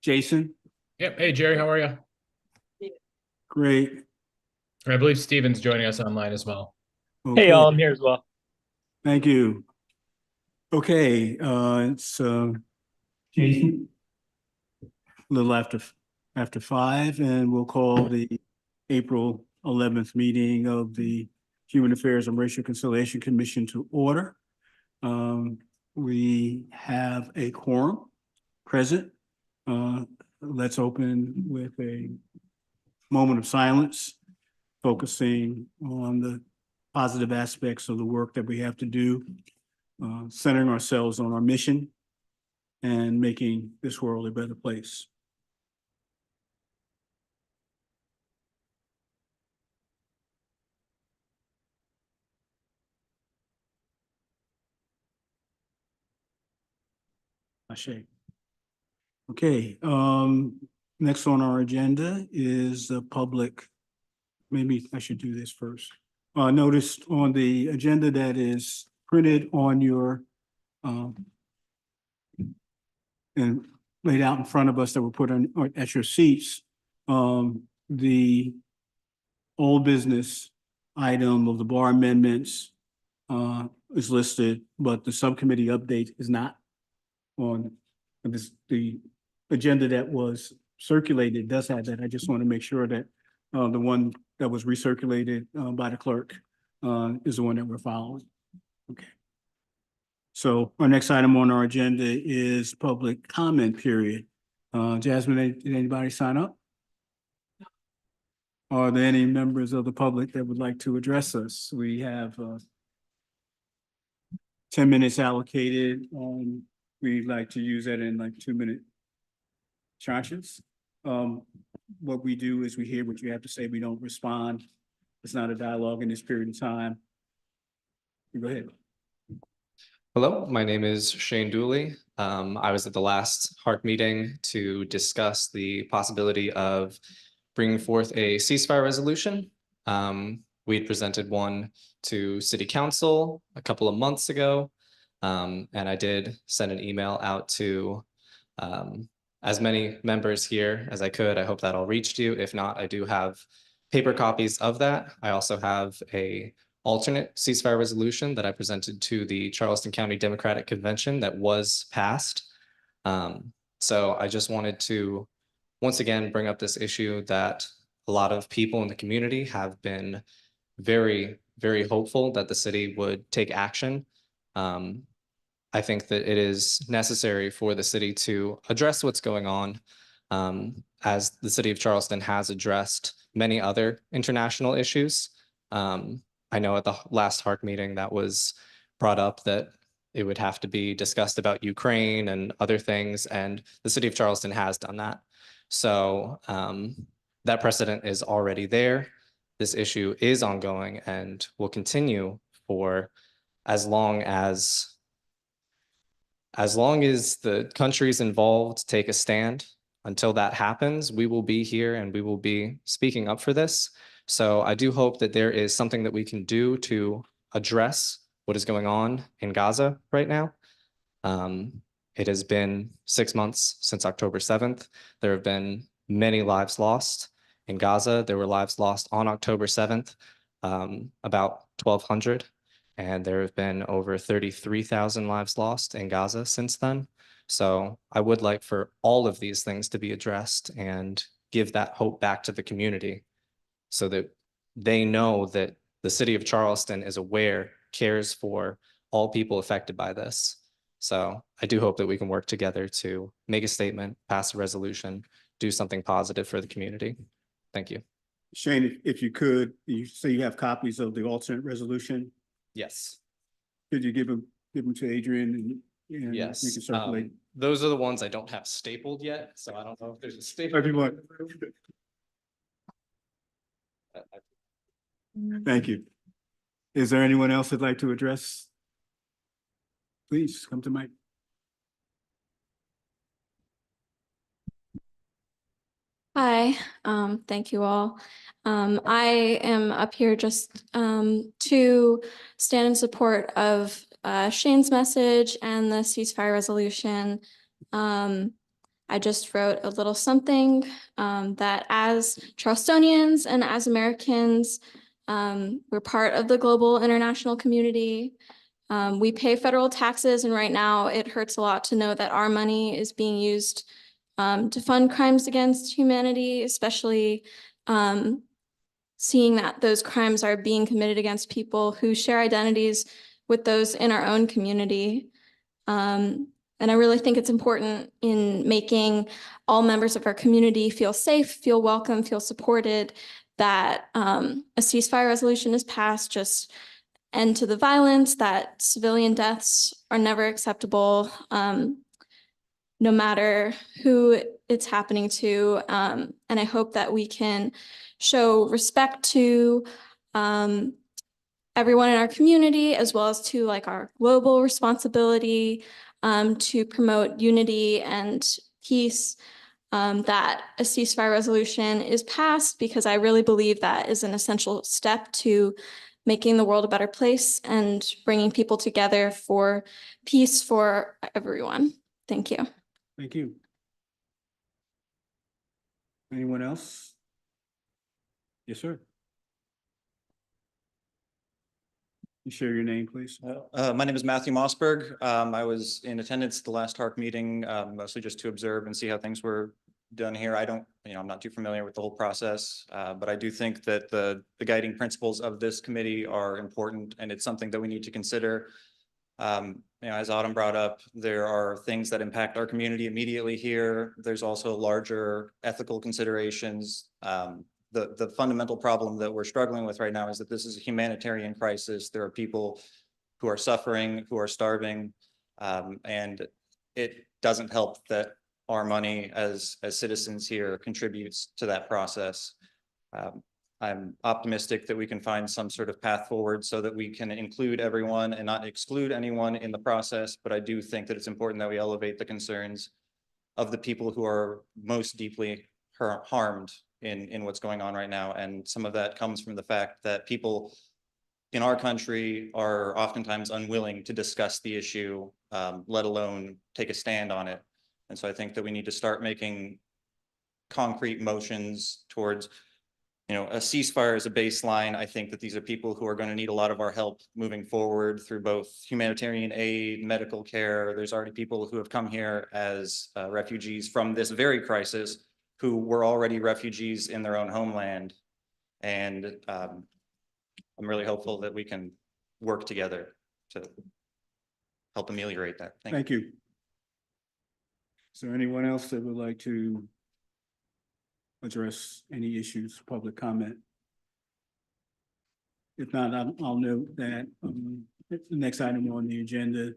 Jason? Yep. Hey, Jerry, how are you? Great. I believe Steven's joining us online as well. Hey, Okay. y'all, I'm here as well. Thank you. Okay. It's Jason. A little after 5, and we'll call the April 11th meeting of the Human Affairs and Racial Conciliation Commission to order. We have a quorum present. Let's open with a moment of silence, focusing on the positive aspects of the work that we have to do, centering ourselves on our mission and making this world a better place. Ashe. Okay, next on our agenda is the public. Maybe I should do this first. Noticed on the agenda that is printed on your and laid out in front of us that were put on at your seats, the old business item of the bar amendments is listed, but the subcommittee update is not on this. The agenda that was circulated does have that. I just want to make sure that the one that was recirculated by the clerk is the one that we're following. Okay. So our next item on our agenda is public comment period. Jasmine, did anybody sign up? Are there any members of the public that would like to address us? We have 10 minutes allocated. We'd like to use that in like 2-minute tranches. What we do is we hear what you have to say. We don't respond. It's not a dialogue in this period of time. Go ahead. Hello, my name is Shane Dooley. I was at the last HARC meeting to discuss the possibility of bringing forth a ceasefire resolution. We'd presented one to City Council a couple of months ago, and I did send an email out to as many members here as I could. I hope that all reached you. If not, I do have paper copies of that. I also have a alternate ceasefire resolution that I presented to the Charleston County Democratic Convention that was passed. So I just wanted to once again bring up this issue that a lot of people in the community have been very, very hopeful that the city would take action. I think that it is necessary for the city to address what's going on, as the city of Charleston has addressed many other international issues. I know at the last HARC meeting that was brought up that it would have to be discussed about Ukraine and other things, and the city of Charleston has done that. So that precedent is already there. This issue is ongoing and will continue for as long as the countries involved take a stand. Until that happens, we will be here and we will be speaking up for this. So I do hope that there is something that we can do to address what is going on in Gaza right now. It has been 6 months since October 7th. There have been many lives lost in Gaza. There were lives lost on October 7th, about 1,200. And there have been over 33,000 lives lost in Gaza since then. So I would like for all of these things to be addressed and give that hope back to the community so that they know that the city of Charleston is aware, cares for all people affected by this. So I do hope that we can work together to make a statement, pass a resolution, do something positive for the community. Thank you. Shane, if you could, you say you have copies of the alternate resolution. Yes. Could you give them to Adrian and Yes. we can circulate? Those are the ones I don't have stapled yet, so I don't know if there's a staple. Everyone. Thank you. Is there anyone else that'd like to address? Please come to Mike. Hi, thank you all. I am up here just to stand in support of Shane's message and the ceasefire resolution. I just wrote a little something that as Charlestonians and as Americans, we're part of the global international community. We pay federal taxes, and right now it hurts a lot to know that our money is being used to fund crimes against humanity, especially seeing that those crimes are being committed against people who share identities with those in our own community. And I really think it's important in making all members of our community feel safe, feel welcome, feel supported, that a ceasefire resolution is passed, just end to the violence, that civilian deaths are never acceptable, no matter who it's happening to. And I hope that we can show respect to everyone in our community, as well as to like our global responsibility to promote unity and peace, that a ceasefire resolution is passed, because I really believe that is an essential step to making the world a better place and bringing people together for peace for everyone. Thank you. Thank you. Anyone else? Yes, sir. You share your name, please. My name is Matthew Mossberg. I was in attendance at the last HARC meeting, mostly just to observe and see how things were done here. I'm not too familiar with the whole process, but I do think that the guiding principles of this committee are important, and it's something that we need to consider. As Autumn brought up, there are things that impact our community immediately here. There's also larger ethical considerations. The fundamental problem that we're struggling with right now is that this is a humanitarian crisis. There are people who are suffering, who are starving, and it doesn't help that our money as citizens here contributes to that process. I'm optimistic that we can find some sort of path forward so that we can include everyone and not exclude anyone in the process, but I do think that it's important that we elevate the concerns of the people who are most deeply harmed in what's going on right now. And some of that comes from the fact that people in our country are oftentimes unwilling to discuss the issue, let alone take a stand on it. And so I think that we need to start making concrete motions towards, a ceasefire as a baseline. I think that these are people who are going to need a lot of our help moving forward through both humanitarian aid, medical care. There's already people who have come here as refugees from this very crisis, who were already refugees in their own homeland. And I'm really hopeful that we can work together to help ameliorate that. Thank you. Is there anyone else that would like to address any issues, public comment? If not, I'll note that the next item on the agenda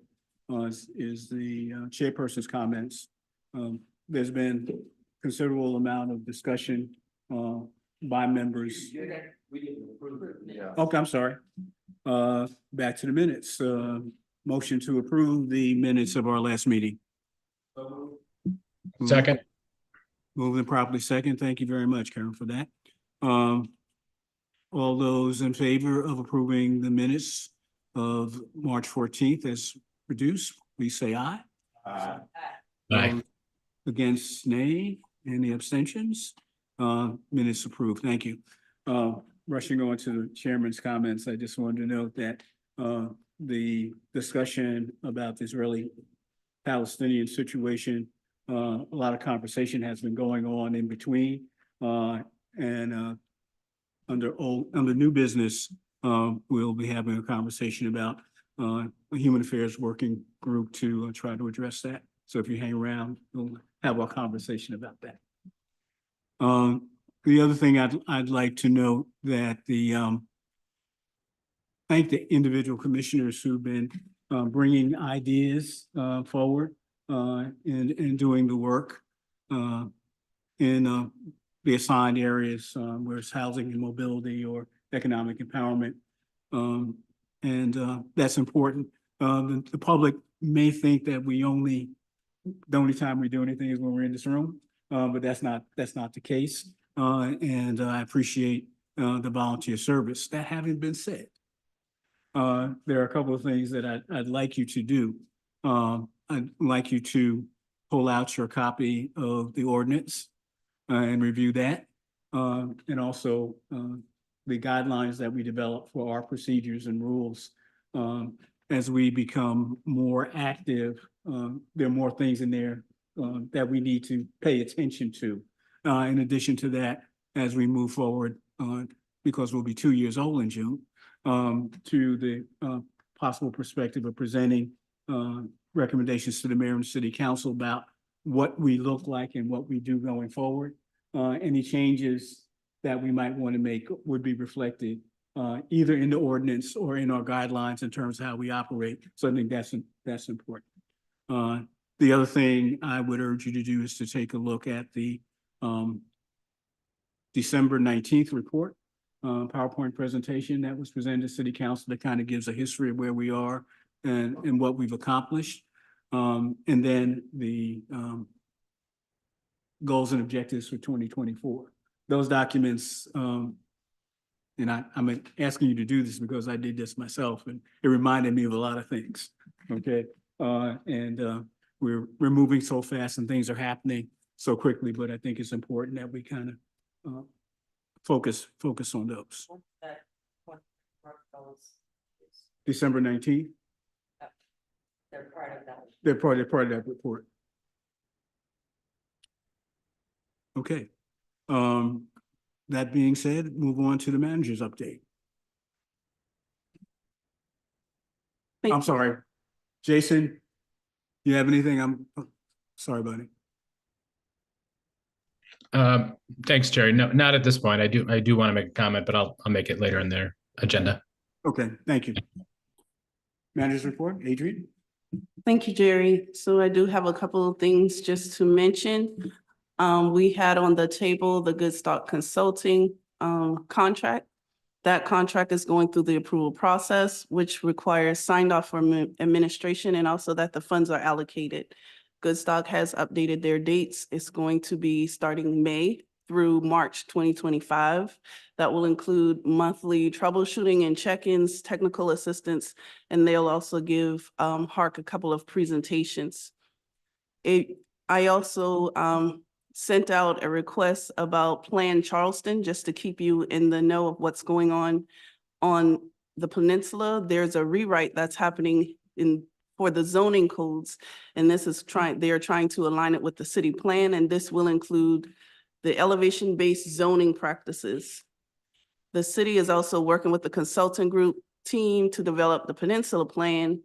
is the chairperson's comments. There's been considerable amount of discussion by members. Okay, I'm sorry. Back to the minutes. Motion to approve the minutes of our last meeting. Second. Moved and properly second. Thank you very much, Karen, for that. All those in favor of approving the minutes of March 14th as produced, please say aye. Aye. Against, nay. Any abstentions? Minutes approved. Thank you. Rushing on to the chairman's comments, I just wanted to note that the discussion about the Israeli-Palestinian situation, a lot of conversation has been going on in between, and under new business, we'll be having a conversation about a human affairs working group to try to address that. So if you hang around, we'll have a conversation about that. The other thing I'd like to note that thank the individual commissioners who've been bringing ideas forward and doing the work in the assigned areas where it's housing and mobility or economic empowerment. And that's important. The public may think that the only time we do anything is when we're in this room, but that's not the case. And I appreciate the volunteer service. That having been said, there are a couple of things that I'd like you to do. I'd like you to pull out your copy of the ordinance and review that. And also the guidelines that we develop for our procedures and rules. As we become more active, there are more things in there that we need to pay attention to. In addition to that, as we move forward, because we'll be 2 years old in June, to the possible perspective of presenting recommendations to the mayor and city council about what we look like and what we do going forward. Any changes that we might want to make would be reflected either in the ordinance or in our guidelines in terms of how we operate. So I think that's important. The other thing I would urge you to do is to take a look at the December 19th report, PowerPoint presentation that was presented to City Council that kind of gives a history of where we are and what we've accomplished. And then the goals and objectives for 2024. Those documents, and I'm asking you to do this because I did this myself and it reminded me of a lot of things, okay? We're moving so fast and things are happening so quickly, but I think it's important that we kind of focus on those. December 19th. They're part of that. They're part of that report. Okay. That being said, move on to the manager's update. I'm sorry. Jason, you have anything? I'm sorry, buddy. Thanks, Jerry. No, not at this point. I do want to make a comment, but I'll make it later in their agenda. Okay, thank you. Manager's report, Adrian. Thank you, Jerry. So I do have a couple of things just to mention. We had on the table the Good Stock Consulting contract. That contract is going through the approval process, which requires signed off from administration and also that the funds are allocated. Good Stock has updated their dates. It's going to be starting May through March 2025. That will include monthly troubleshooting and check-ins, technical assistance, and they'll also give HARC a couple of presentations. I also sent out a request about Plan Charleston, just to keep you in the know of what's going on the peninsula. There's a rewrite that's happening for the zoning codes, and this is they are trying to align it with the city plan, and this will include the elevation-based zoning practices. The city is also working with the consultant group team to develop the peninsula plan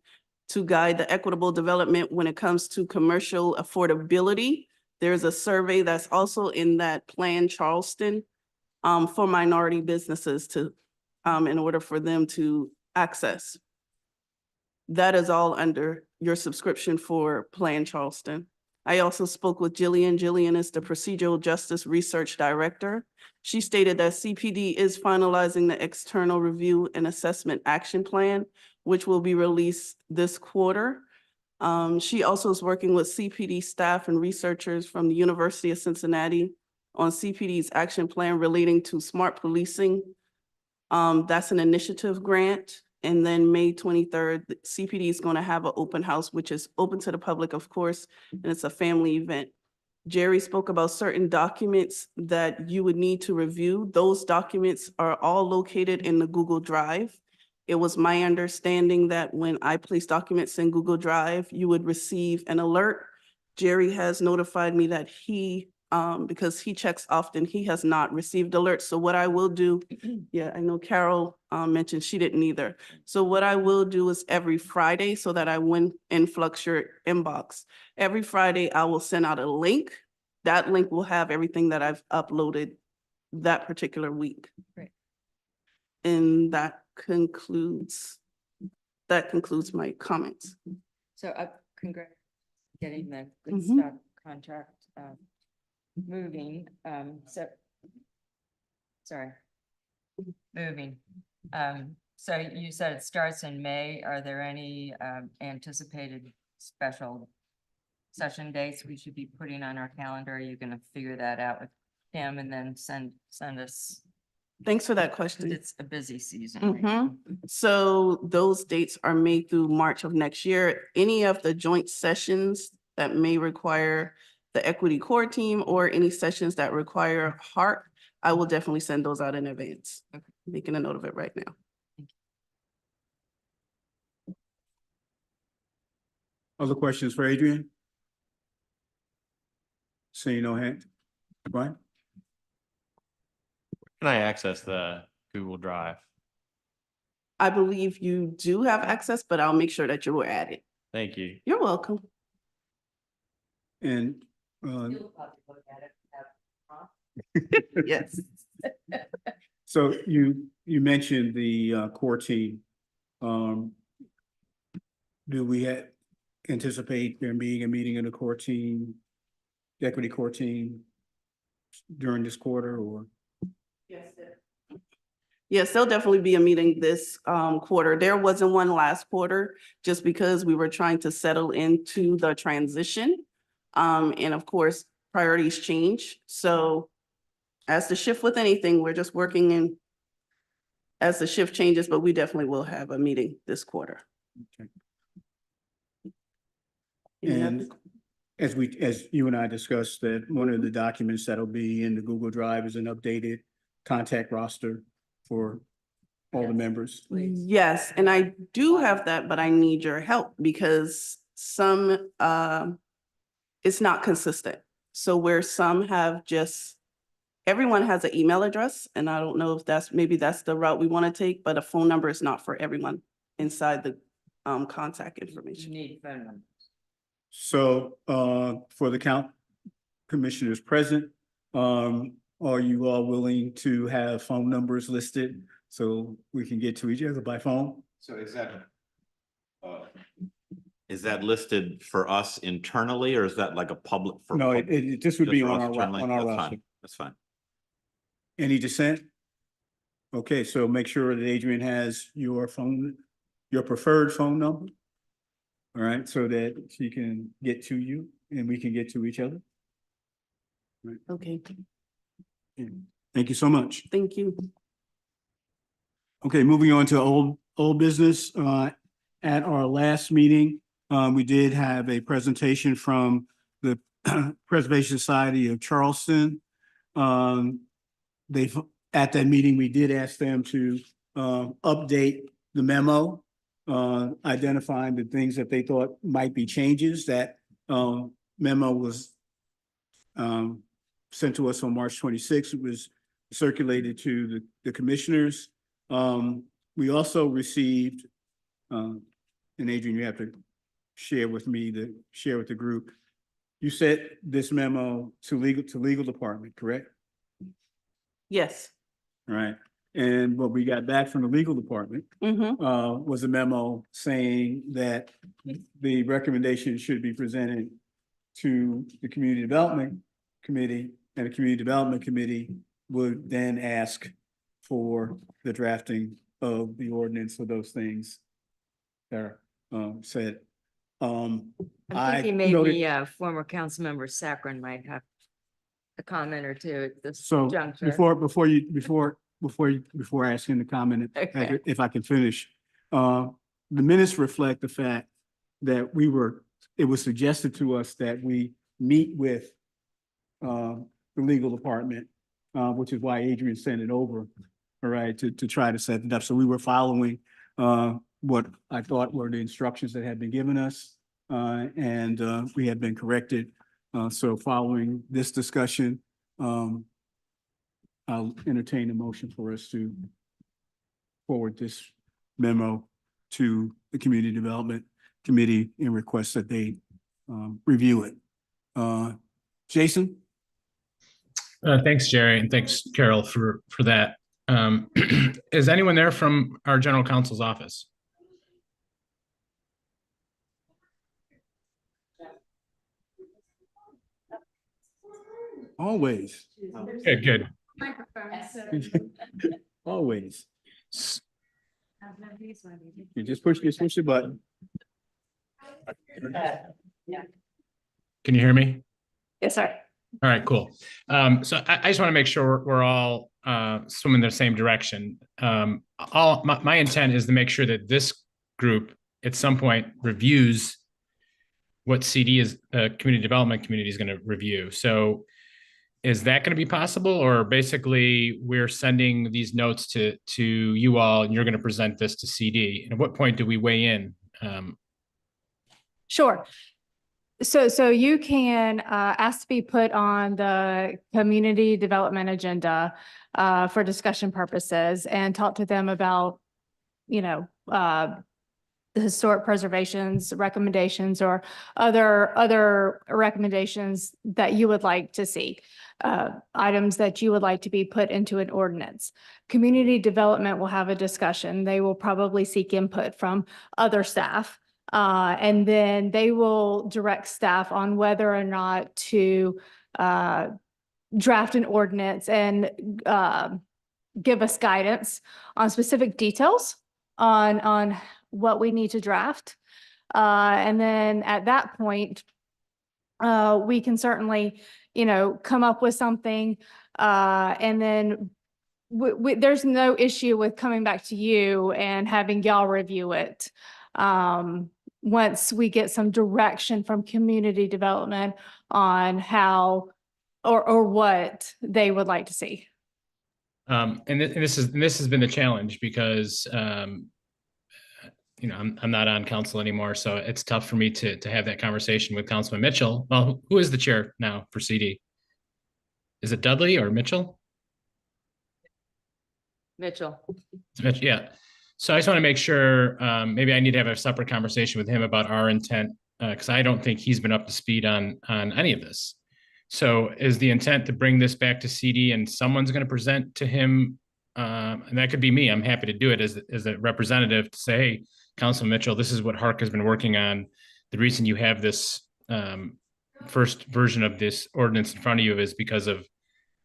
to guide the equitable development when it comes to commercial affordability. There's a survey that's also in that Plan Charleston for minority businesses to in order for them to access. That is all under your subscription for Plan Charleston. I also spoke with Jillian. Jillian is the Procedural Justice Research Director. She stated that CPD is finalizing the External Review and Assessment Action Plan, which will be released this quarter. She also is working with CPD staff and researchers from the University of Cincinnati on CPD's action plan relating to smart policing. That's an initiative grant. And then May 23rd, the CPD is going to have an open house, which is open to the public, of course, and it's a family event. Jerry spoke about certain documents that you would need to review. Those documents are all located in the Google Drive. It was my understanding that when I place documents in Google Drive, you would receive an alert. Jerry has notified me that he, because he checks often, he has not received alerts. So what I will do, yeah, I know Carol mentioned she didn't either. So what I will do is every Friday, so that I wouldn't influx your inbox. Every Friday, I will send out a link. That link will have everything that I've uploaded that particular week. Great. And that concludes my comments. So congrats getting the Good Mhm. Stock contract moving. Moving. So you said it starts in May. Are there any anticipated special session dates we should be putting on our calendar? Are you going to figure that out with him and then send us? Thanks for that question. It's a busy season. Right now. So those dates are May through March of next year. Any of the joint sessions that may require the equity core team or any sessions that require heart, I will definitely send those out in advance. Making a note of it right now. Other questions for Adrian? Seeing no hand. Brian? Can I access the Google Drive? I believe you do have access, but I'll make sure that you will add it. Thank you. You're welcome. And, Yes. so you mentioned the core team. Do we anticipate there being a meeting of the core team, the equity core team during this quarter, or? Yes, there'll definitely be a meeting this quarter. There wasn't one last quarter, just because we were trying to settle into the transition. And of course, priorities change. So as the shift with anything, we're just working in as the shift changes, but we definitely will have a meeting this quarter. Okay. Any other- And as you and I discussed, that one of the documents that'll be in the Google Drive is an updated contact roster for all the members. Yes, and I do have that, but I need your help because some, it's not consistent. So where some have just, everyone has an email address, and I don't know if maybe that's the route we want to take, but a phone number is not for everyone inside the contact You information. need phone numbers. So for the commissioners present, are you all willing to have phone numbers listed so we can get to each other by phone? So is that listed for us internally, or is that like a public? No, this would just be for on us our internally? That's fine. roster. That's fine. Any dissent? Okay, so make sure that Adrian has your preferred phone number. All right, so that she can get to you and we can get to each other. Okay, Thank you so much. thank you. Okay, moving on to old business. At our last meeting, we did have a presentation from the Preservation Society of Charleston. At that meeting, we did ask them to update the memo, identifying the things that they thought might be changes. That memo was sent to us on March 26th. It was circulated to the commissioners. We also received, and Adrian, you have to share with the group. You sent this memo to legal department, correct? Yes. All right. And what we got back from the legal department was a memo saying that the recommendation should be presented to the Community Development Committee, and the Community Development Committee would then ask for the drafting of the ordinance for those things that are said. I'm I thinking noted- maybe former council member Saccharin might have a comment or two at this So juncture. before asking the comment, Okay. if I can finish, the minutes reflect the fact that it was suggested to us that we meet with the legal department, which is why Adrian sent it over, all right, to try to set it up. So we were following what I thought were the instructions that had been given us, and we had been corrected. So following this discussion, I'll entertain a motion for us to forward this memo to the Community Development Committee and request that they review it. Jason? Thanks, Jerry, and thanks, Carol, for that. Is anyone there from our general counsel's office? Always. Good, good. Always. You just push the button. Can you hear me? Yes, sir. All right, cool. So I just want to make sure we're all swimming the same direction. My intent is to make sure that this group at some point reviews what CD is, community development community is going to review. So is that going to be possible, or basically we're sending these notes to you all and you're going to present this to CD? And at what point do we weigh in? Sure. So you can ask to be put on the community development agenda for discussion purposes and talk to them about, the historic preservations recommendations or other recommendations that you would like to see, items that you would like to be put into an ordinance. Community development will have a discussion. They will probably seek input from other staff. And then they will direct staff on whether or not to draft an ordinance and give us guidance on specific details on what we need to draft. And then at that point, we can certainly, come up with something. And then there's no issue with coming back to you and having y'all review it. Once we get some direction from community development on how or what they would like to see. And this has been the challenge because, I'm not on council anymore, so it's tough for me to have that conversation with Councilman Mitchell. Well, who is the chair now for CD? Is it Dudley or Mitchell? Mitchell. Yeah. So I just want to make sure, maybe I need to have a separate conversation with him about our intent, because I don't think he's been up to speed on any of this. So is the intent to bring this back to CD and someone's going to present to him? And that could be me. I'm happy to do it as a representative to say, hey, Councilman Mitchell, this is what Hark has been working on. The reason you have this first version of this ordinance in front of you is because of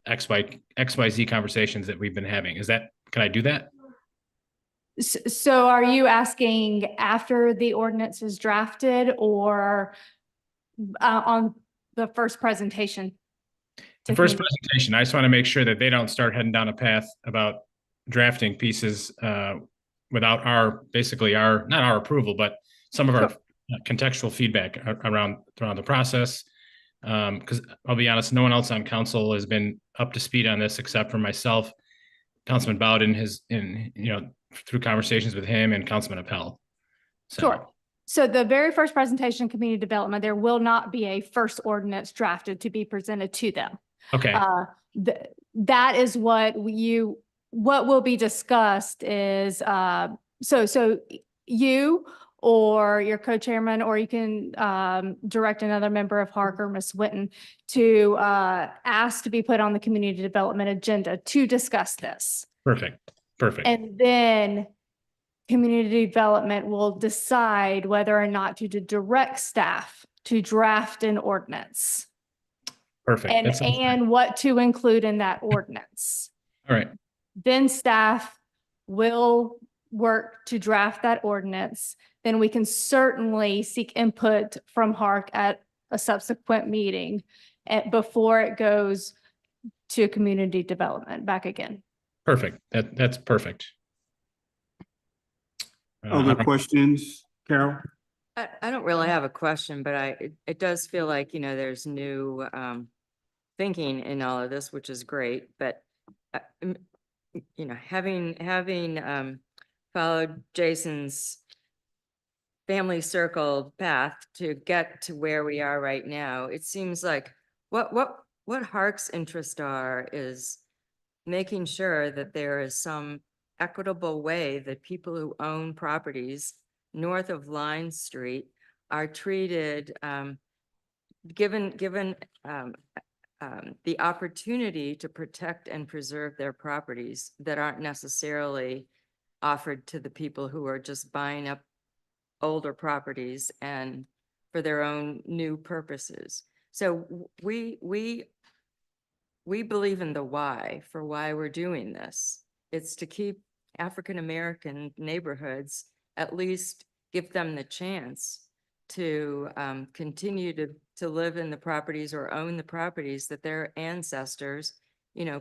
XYZ conversations that we've been having. Can I do that? So are you asking after the ordinance is drafted or on the first presentation? The first presentation, I just want to make sure that they don't start heading down a path about drafting pieces without not our approval, but some of our contextual feedback around the process. Because I'll be honest, no one else on council has been up to speed on this except for myself. Councilman Bowden through conversations with him and Councilman Appel. Sure. So the very first presentation, community development, there will not be a first ordinance drafted to be presented to them. Okay. That is what will be discussed is, so you or your co-chairman, or you can direct another member of Hark or Ms. Witten to ask to be put on the community development agenda to discuss this. Perfect. And then community development will decide whether or not to direct staff to draft an ordinance. Perfect. And what to include in that ordinance. All right. Then staff will work to draft that ordinance. Then we can certainly seek input from Hark at a subsequent meeting before it goes to community development back again. Perfect. That's perfect. Other questions, Carol? I don't really have a question, but it does feel like, there's new thinking in all of this, which is great. But, having followed Jason's family circle path to get to where we are right now, it seems like what Hark's interests are is making sure that there is some equitable way that people who own properties north of Line Street are treated, given the opportunity to protect and preserve their properties that aren't necessarily offered to the people who are just buying up older properties and for their own new purposes. So we believe in the why for why we're doing this. It's to keep African-American neighborhoods, at least give them the chance to continue to live in the properties or own the properties that their ancestors,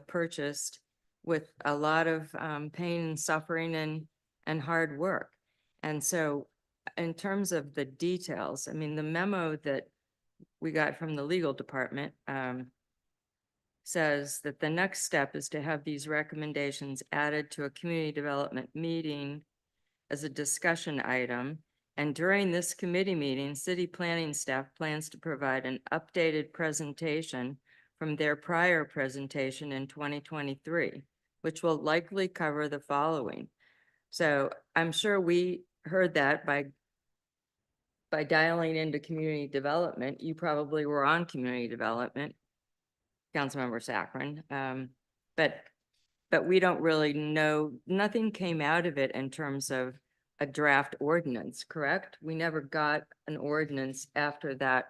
purchased with a lot of pain and suffering and hard work. And so in terms of the details, I mean, the memo that we got from the legal department says that the next step is to have these recommendations added to a community development meeting as a discussion item. And during this committee meeting, city planning staff plans to provide an updated presentation from their prior presentation in 2023, which will likely cover the following. So I'm sure we heard that by dialing into community development. You probably were on community development, Councilmember Saccharin. But we don't really know, nothing came out of it in terms of a draft ordinance, correct? We never got an ordinance after that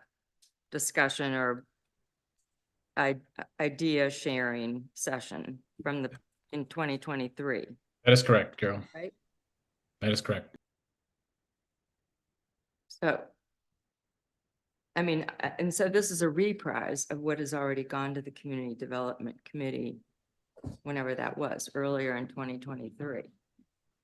discussion or idea sharing session in 2023, That is correct, Carol. right? That is correct. So, I mean, and so this is a reprise of what has already gone to the Community Development Committee, whenever that was, earlier in 2023.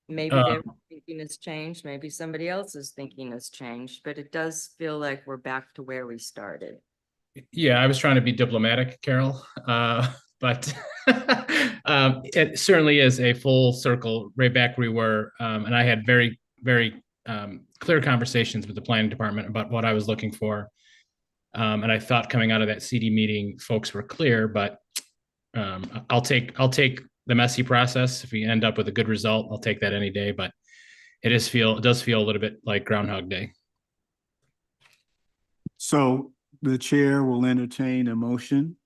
Maybe their thinking has changed, maybe somebody else's thinking has changed, but it does feel like we're back to where we started. Yeah, I was trying to be diplomatic, Carol, but it certainly is a full circle right back where we were. And I had very, very clear conversations with the planning department about what I was looking for. And I thought coming out of that CD meeting, folks were clear, but I'll take the messy process. If we end up with a good result, I'll take that any day, but it does feel a little bit like Groundhog Day. So the chair will entertain a motion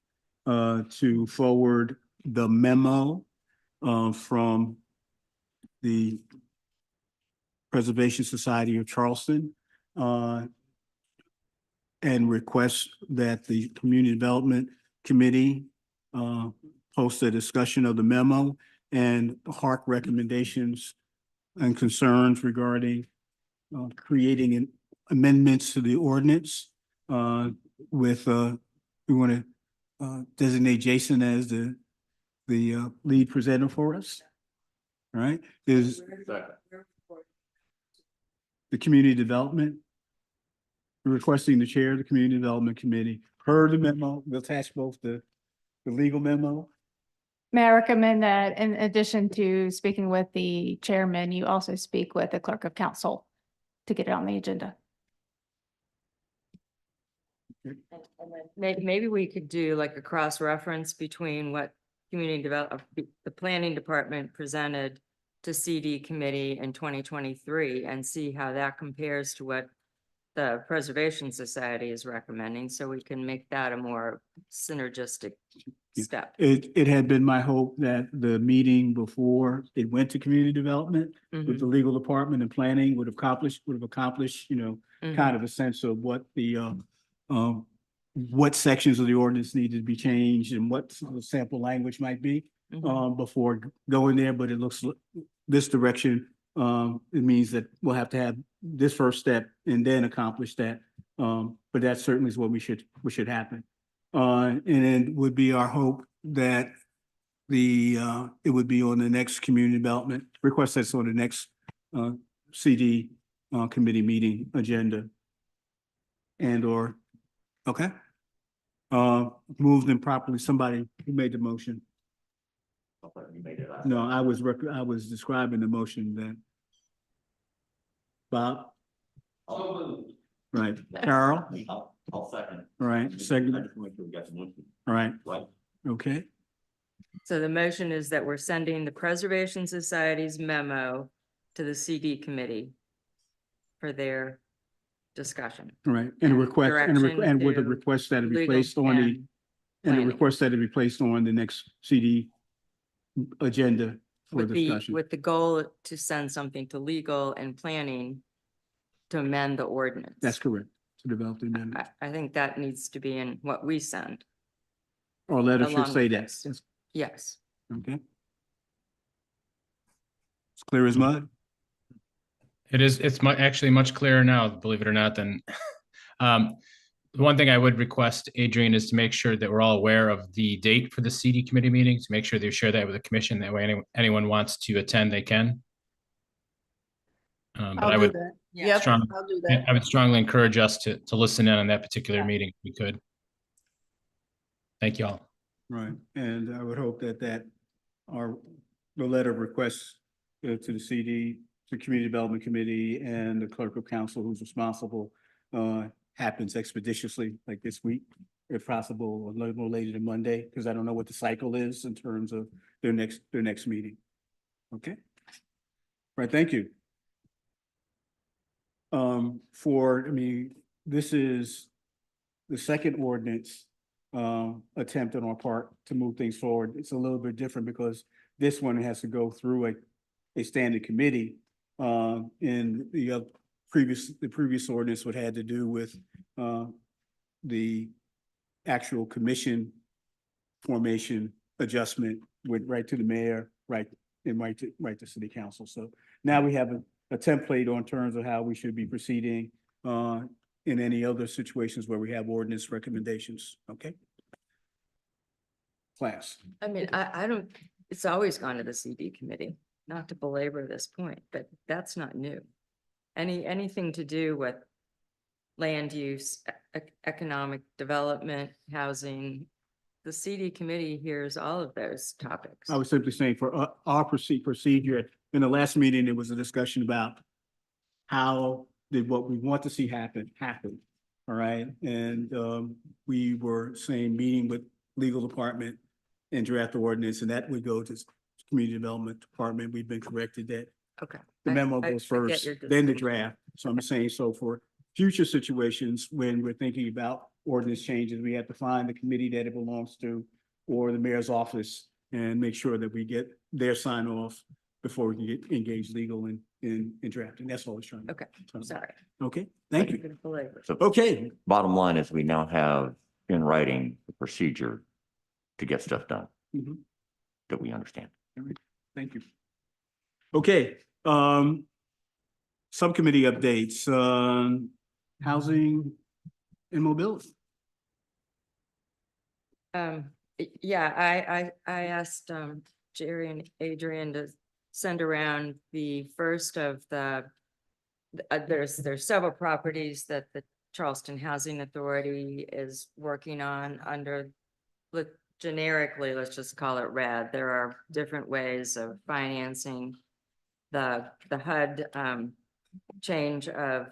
to forward the memo from the Preservation Society of Charleston and request that the Community Development Committee post a discussion of the memo and HARC recommendations and concerns regarding creating amendments to the ordinance with, we want to designate Jason as the lead presenter for us. All right, is the community development, requesting the chair of the Community Development Committee, heard the memo, we'll attach both the legal memo. May I recommend that in addition to speaking with the chairman, you also speak with the clerk of council to get it on the agenda? Maybe we could do like a cross-reference between what the planning department presented to CD committee in 2023 and see how that compares to what the Preservation Society is recommending, so we can make that a more synergistic step. It had been my hope that the meeting before it went to community development with the legal department and planning would have accomplished, you know, kind of a sense of what the what sections of the ordinance needed to be changed and what the sample language might be before going there. But it looks this direction, it means that we'll have to have this first step and then accomplish that. But that certainly is what we should happen. And it would be our hope that it would be on the next community development request that's on the next CD committee meeting agenda. And or, okay. Moved improperly. Somebody who made the motion. No, I was describing the motion then. Bob? Right. Carol? I'll second. All right, second. All right, Right. okay. So the motion is that we're sending the Preservation Society's memo to the CD committee for their discussion. All right, and a request, and with a Direction request that it be legal placed on the, and and a planning. request that it be placed on the next CD agenda for With discussion. the goal to send something to legal and planning to amend the ordinance. That's correct, to develop the amendment. I think that needs to be in what we send. Our letter should along say with that. this. Yes. Okay. It's clear as mud. It's actually much clearer now, believe it or not, than the one thing I would request, Adrian, is to make sure that we're all aware of the date for the CD committee meeting, to make sure they share that with the commission. That way anyone wants to attend, they can. But I'll I do would, that. Yep, Strong. I'll do Yeah, that. I would strongly encourage us to listen in on that particular Yeah. meeting if we could. Thank you all. Right, and I would hope that the letter of request to the CD, the Community Development Committee and the Clerk of Council who's responsible happens expeditiously like this week, if possible, a little more later than Monday, because I don't know what the cycle is in terms of their next meeting. Okay? Right, thank you. This is the second ordinance attempt on our part to move things forward. It's a little bit different because this one has to go through a standing committee. And the previous ordinance would had to do with the actual commission formation adjustment went right to the mayor, right to city council. So now we have a template on terms of how we should be proceeding in any other situations where we have ordinance recommendations. Okay. Class. I mean, I don't, it's always gone to the CD committee, not to belabor this point, but that's not new. Anything to do with land use, economic development, housing, the CD committee hears all of those topics. I was simply saying for our procedure, in the last meeting, there was a discussion about how did what we want to see happen. All right. And we were saying meeting with legal department and draft the ordinance, and that would go to community development department. We've been corrected that Okay. the memo I goes get first, your then the distinction. draft. So I'm saying, so for future situations, when we're thinking about ordinance changes, we have to find the committee that it belongs to or the mayor's office and make sure that we get their sign off before we can get engaged legal in drafting. That's all I was trying to. Okay, sorry. Okay, thank you. Gonna belabor. So Okay, bottom line is we now have in writing the procedure to get stuff done Mhm. that we understand. Thank you. Okay, subcommittee updates, housing and mobility. Yeah, I asked Jerry and Adrian to send around the first of the, there's several properties that the Charleston Housing Authority is working on under, generically, let's just call it RAD. There are different ways of financing the HUD change of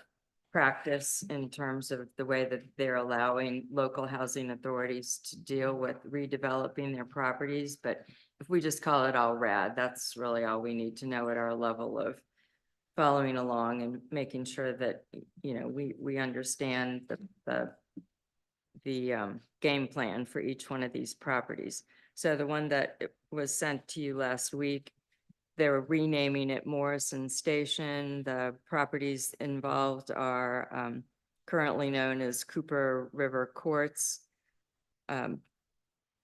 practice in terms of the way that they're allowing local housing authorities to deal with redeveloping their properties. But if we just call it all RAD, that's really all we need to know at our level of following along and making sure that, you know, we understand the game plan for each one of these properties. So the one that was sent to you last week, they were renaming it Morrison Station. The properties involved are currently known as Cooper River Courts.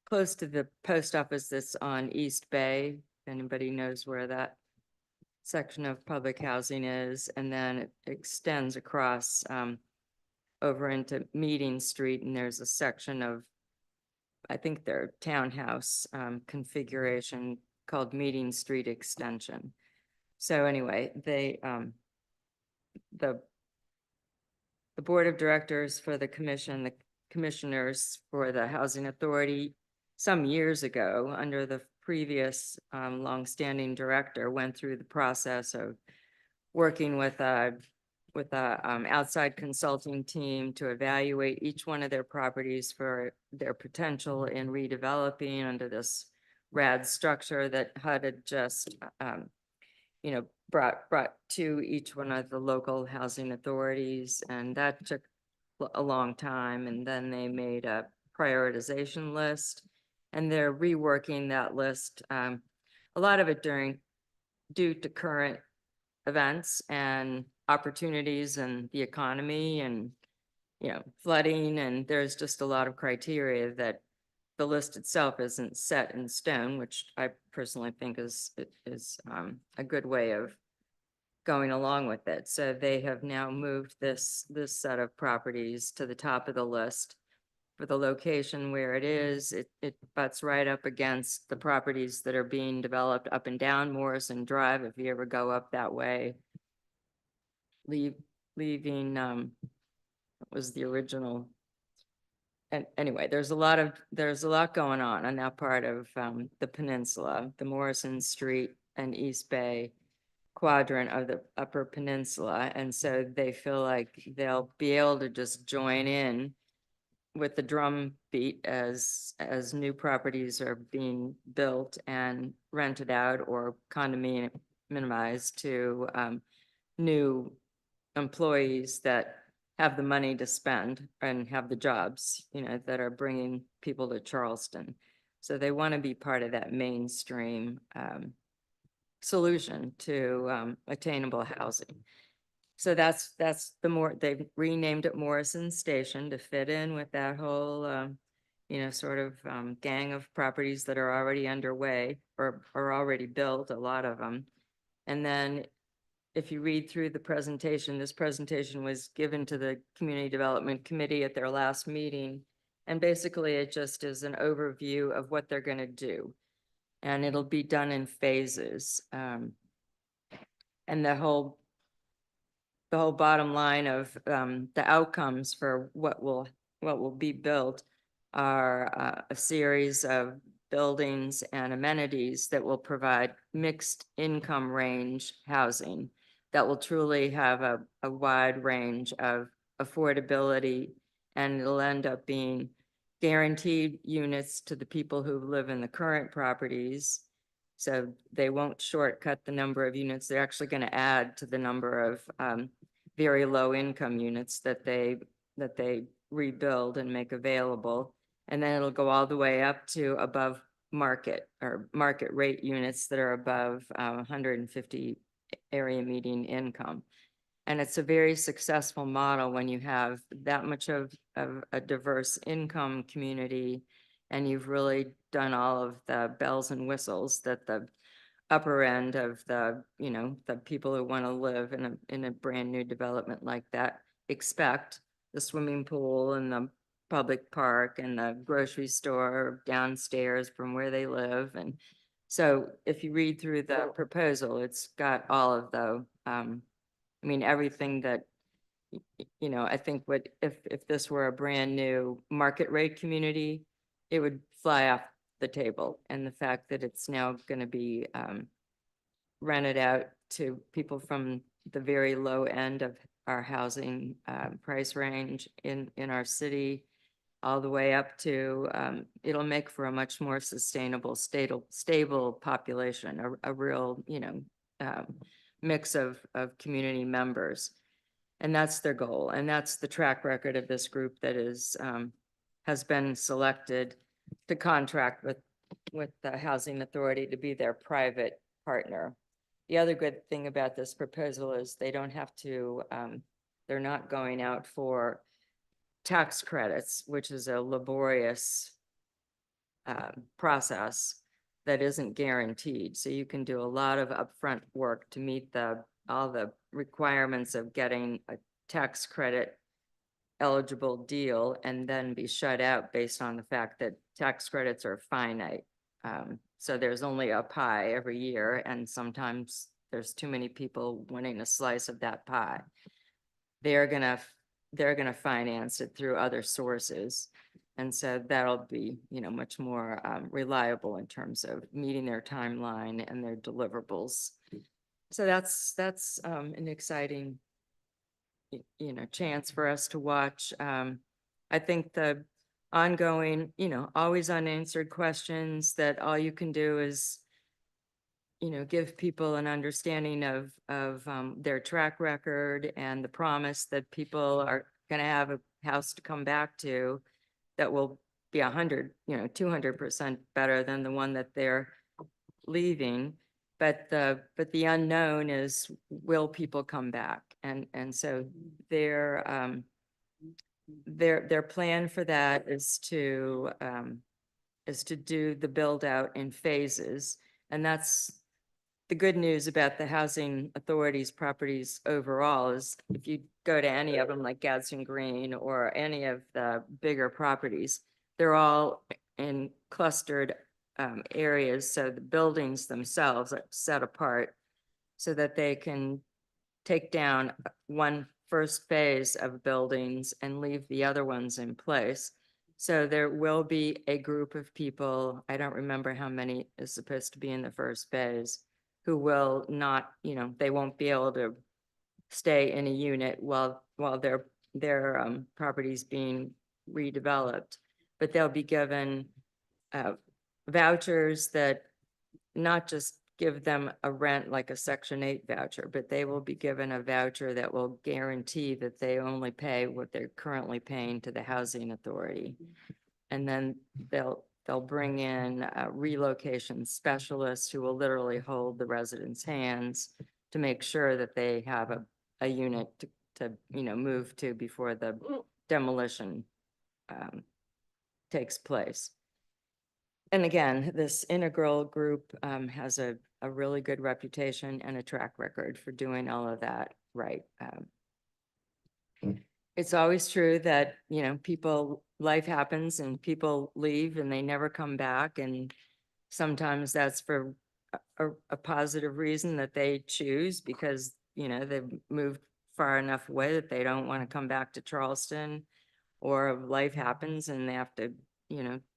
Close to the post office that's on East Bay, if anybody knows where that section of public housing is. And then it extends across over into Meeting Street, and there's a section of, I think their townhouse configuration called Meeting Street Extension. So anyway, they, the board of directors for the commission, the commissioners for the housing authority, some years ago, under the previous longstanding director, went through the process of working with a outside consulting team to evaluate each one of their properties for their potential in redeveloping under this RAD structure that HUD had just, you know, brought to each one of the local housing authorities. And that took a long time. And then they made a prioritization list, and they're reworking that list. A lot of it due to current events and opportunities and the economy and, you know, flooding. And there's just a lot of criteria that the list itself isn't set in stone, which I personally think is a good way of going along with it. So they have now moved this set of properties to the top of the list for the location where it is. It butts right up against the properties that are being developed up and down Morrison Drive, if you ever go up that way. leaving, what was the original? And anyway, there's a lot going on that part of, the peninsula, the Morrison Street and East Bay quadrant of the Upper Peninsula. And so they feel like they'll be able to just join in with the drum beat as new properties are being built and rented out or minimized to new employees that have the money to spend and have the jobs, that are bringing people to Charleston. So they want to be part of that mainstream solution to attainable housing. So that's they've renamed it Morrison Station to fit in with that whole, sort of gang of properties that are already underway or are already built, a lot of them. And then if you read through the presentation, this presentation was given to the Community Development Committee at their last meeting. And basically it just is an overview of what they're going to do. And it'll be done in phases. And the whole bottom line of the outcomes for what will be built are a series of buildings and amenities that will provide mixed income range housing that will truly have a wide range of affordability, and it'll end up being guaranteed units to the people who live in the current properties. So they won't shortcut the number of units. They're actually going to add to the number of very low income units that they rebuild and make available. And then it'll go all the way up to above market or market rate units that are above 150 area median income. And it's a very successful model when you have that much of a diverse income community, and you've really done all of the bells and whistles that the upper end of the people who want to live in a brand new development like that expect: the swimming pool and the public park and the grocery store downstairs from where they live. And so if you read through the proposal, it's got all of the, everything that, I think if this were a brand new market rate community, it would fly off the table. And the fact that it's now going to be rented out to people from the very low end of our housing price range in our city, all the way up to, it'll make for a much more sustainable, stable population, a real, mix of community members. And that's their goal. And that's the track record of this group that has been selected to contract with the Housing Authority to be their private partner. The other good thing about this proposal is they don't have to, they're not going out for tax credits, which is a laborious process that isn't guaranteed. So you can do a lot of upfront work to meet all the requirements of getting a tax credit eligible deal, and then be shut out based on the fact that tax credits are finite. So there's only a pie every year, and sometimes there's too many people wanting a slice of that pie. They're gonna finance it through other sources. And so that'll be, much more reliable in terms of meeting their timeline and their deliverables. So that's an exciting, chance for us to watch. I think the ongoing, always unanswered questions that all you can do is, give people an understanding of their track record and the promise that people are going to have a house to come back to that will be 200% better than the one that they're leaving. But the unknown is, will people come back? And so their plan for that is to do the build out in phases. And that's the good news about the Housing Authority's properties overall, is if you go to any of them like Gadsden Green or any of the bigger properties, they're all in clustered areas. So the buildings themselves are set apart so that they can take down one first phase of buildings and leave the other ones in place. So there will be a group of people, I don't remember how many is supposed to be in the first phase, who will not, they won't be able to stay in a unit while their property's being redeveloped. But they'll be given vouchers that not just give them a rent like a Section 8 voucher, but they will be given a voucher that will guarantee that they only pay what they're currently paying to the housing authority. And then they'll bring in relocation specialists who will literally hold the residents' hands to make sure that they have a unit to move to before the demolition takes place. And again, this Integral Group has a really good reputation and a track record for doing all of that right. It's always true that, life happens and people leave and they never come back. And sometimes that's for a positive reason that they choose because, they've moved far enough away that they don't want to come back to Charleston, or life happens and they have to,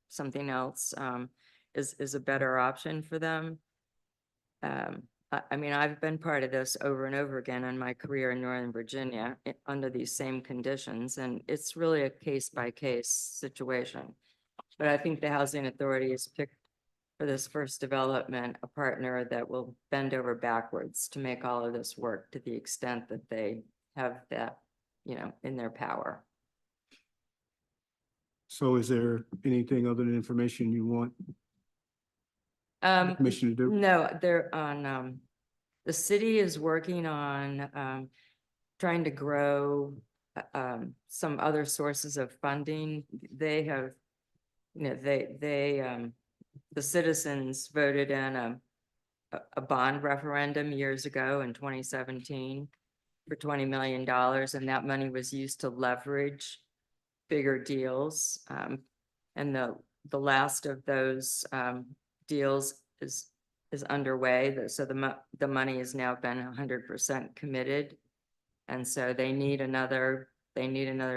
something else is a better option for them. I mean, I've been part of this over and over again in my career in Northern Virginia under these same conditions, and it's really a case-by-case situation. But I think the Housing Authority has picked for this first development a partner that will bend over backwards to make all of this work to the extent that they have that, in their power. So is there anything other than information you want the commission to do? No, they're on, the city is working on trying to grow some other sources of funding. They have, the citizens voted in a bond referendum years ago in 2017 for $20 million, and that money was used to leverage bigger deals. And the last of those deals is underway. So the money has now been 100% committed. And so they need another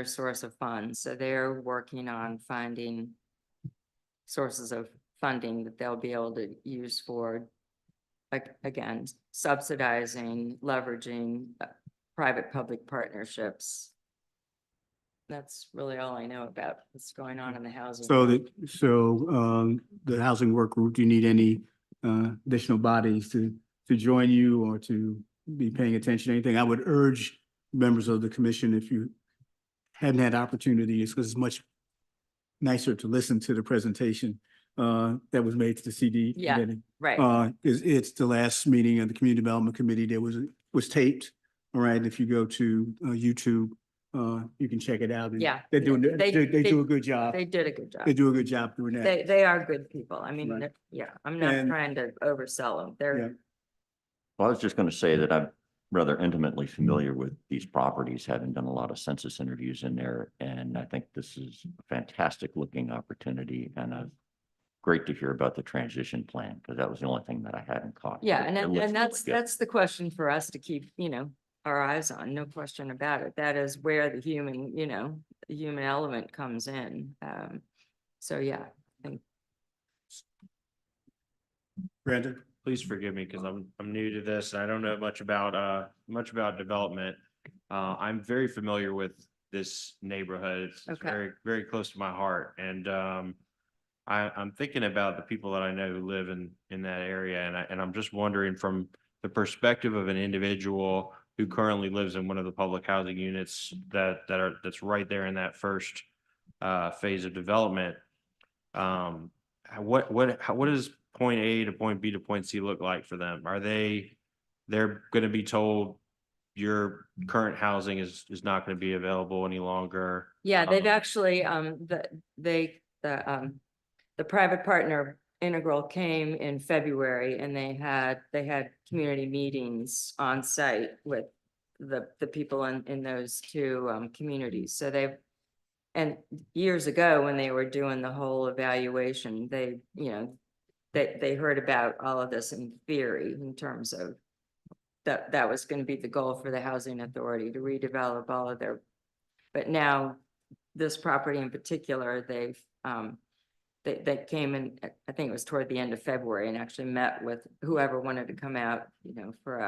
source of funds. So they're working on finding sources of funding that they'll be able to use for, again, subsidizing, leveraging private-public partnerships. That's really all I know about what's going on in the housing. So the housing work group, do you need any additional bodies to join you or to be paying attention to anything? I would urge members of the commission, if you hadn't had opportunities, because it's much nicer to listen to the presentation that was made to the CD committee. Right. It's the last meeting of the Community Development Committee that was taped. All right, if you go to YouTube, you can check it out. And Yeah. They're doing, They they do a good job. They did a good job. They do a good job doing that. They are good people. I mean, Right. yeah, I'm not And- trying to oversell them. They're, Well, I was just going to say that I'm rather intimately familiar with these properties, having done a lot of census interviews in there. And I think this is a fantastic looking opportunity, and great to hear about the transition plan, because that was the only thing that I hadn't caught. yeah, It looks and really good. that's the question for us to keep, our eyes on, no question about it. That is where the human, the human element comes in. So yeah, I think Brandon? Please forgive me because I'm new to this and I don't know much about development. I'm very familiar with this neighborhood. It's Okay. very, very close to my heart. And I'm thinking about the people that I know who live in that area, and I'm just wondering from the perspective of an individual who currently lives in one of the public housing units that's right there in that first phase of development. What does point A to point B to point C look like for them? They're going to be told your current housing is not going to be available any longer? yeah, they've actually, the private partner Integral came in February, and they had community meetings on site with the people in those two communities. So and years ago, when they were doing the whole evaluation, they heard about all of this in theory in terms of that was going to be the goal for the housing authority to redevelop all of their. But now this property in particular, they came in, I think it was toward the end of February, and actually met with whoever wanted to come out, for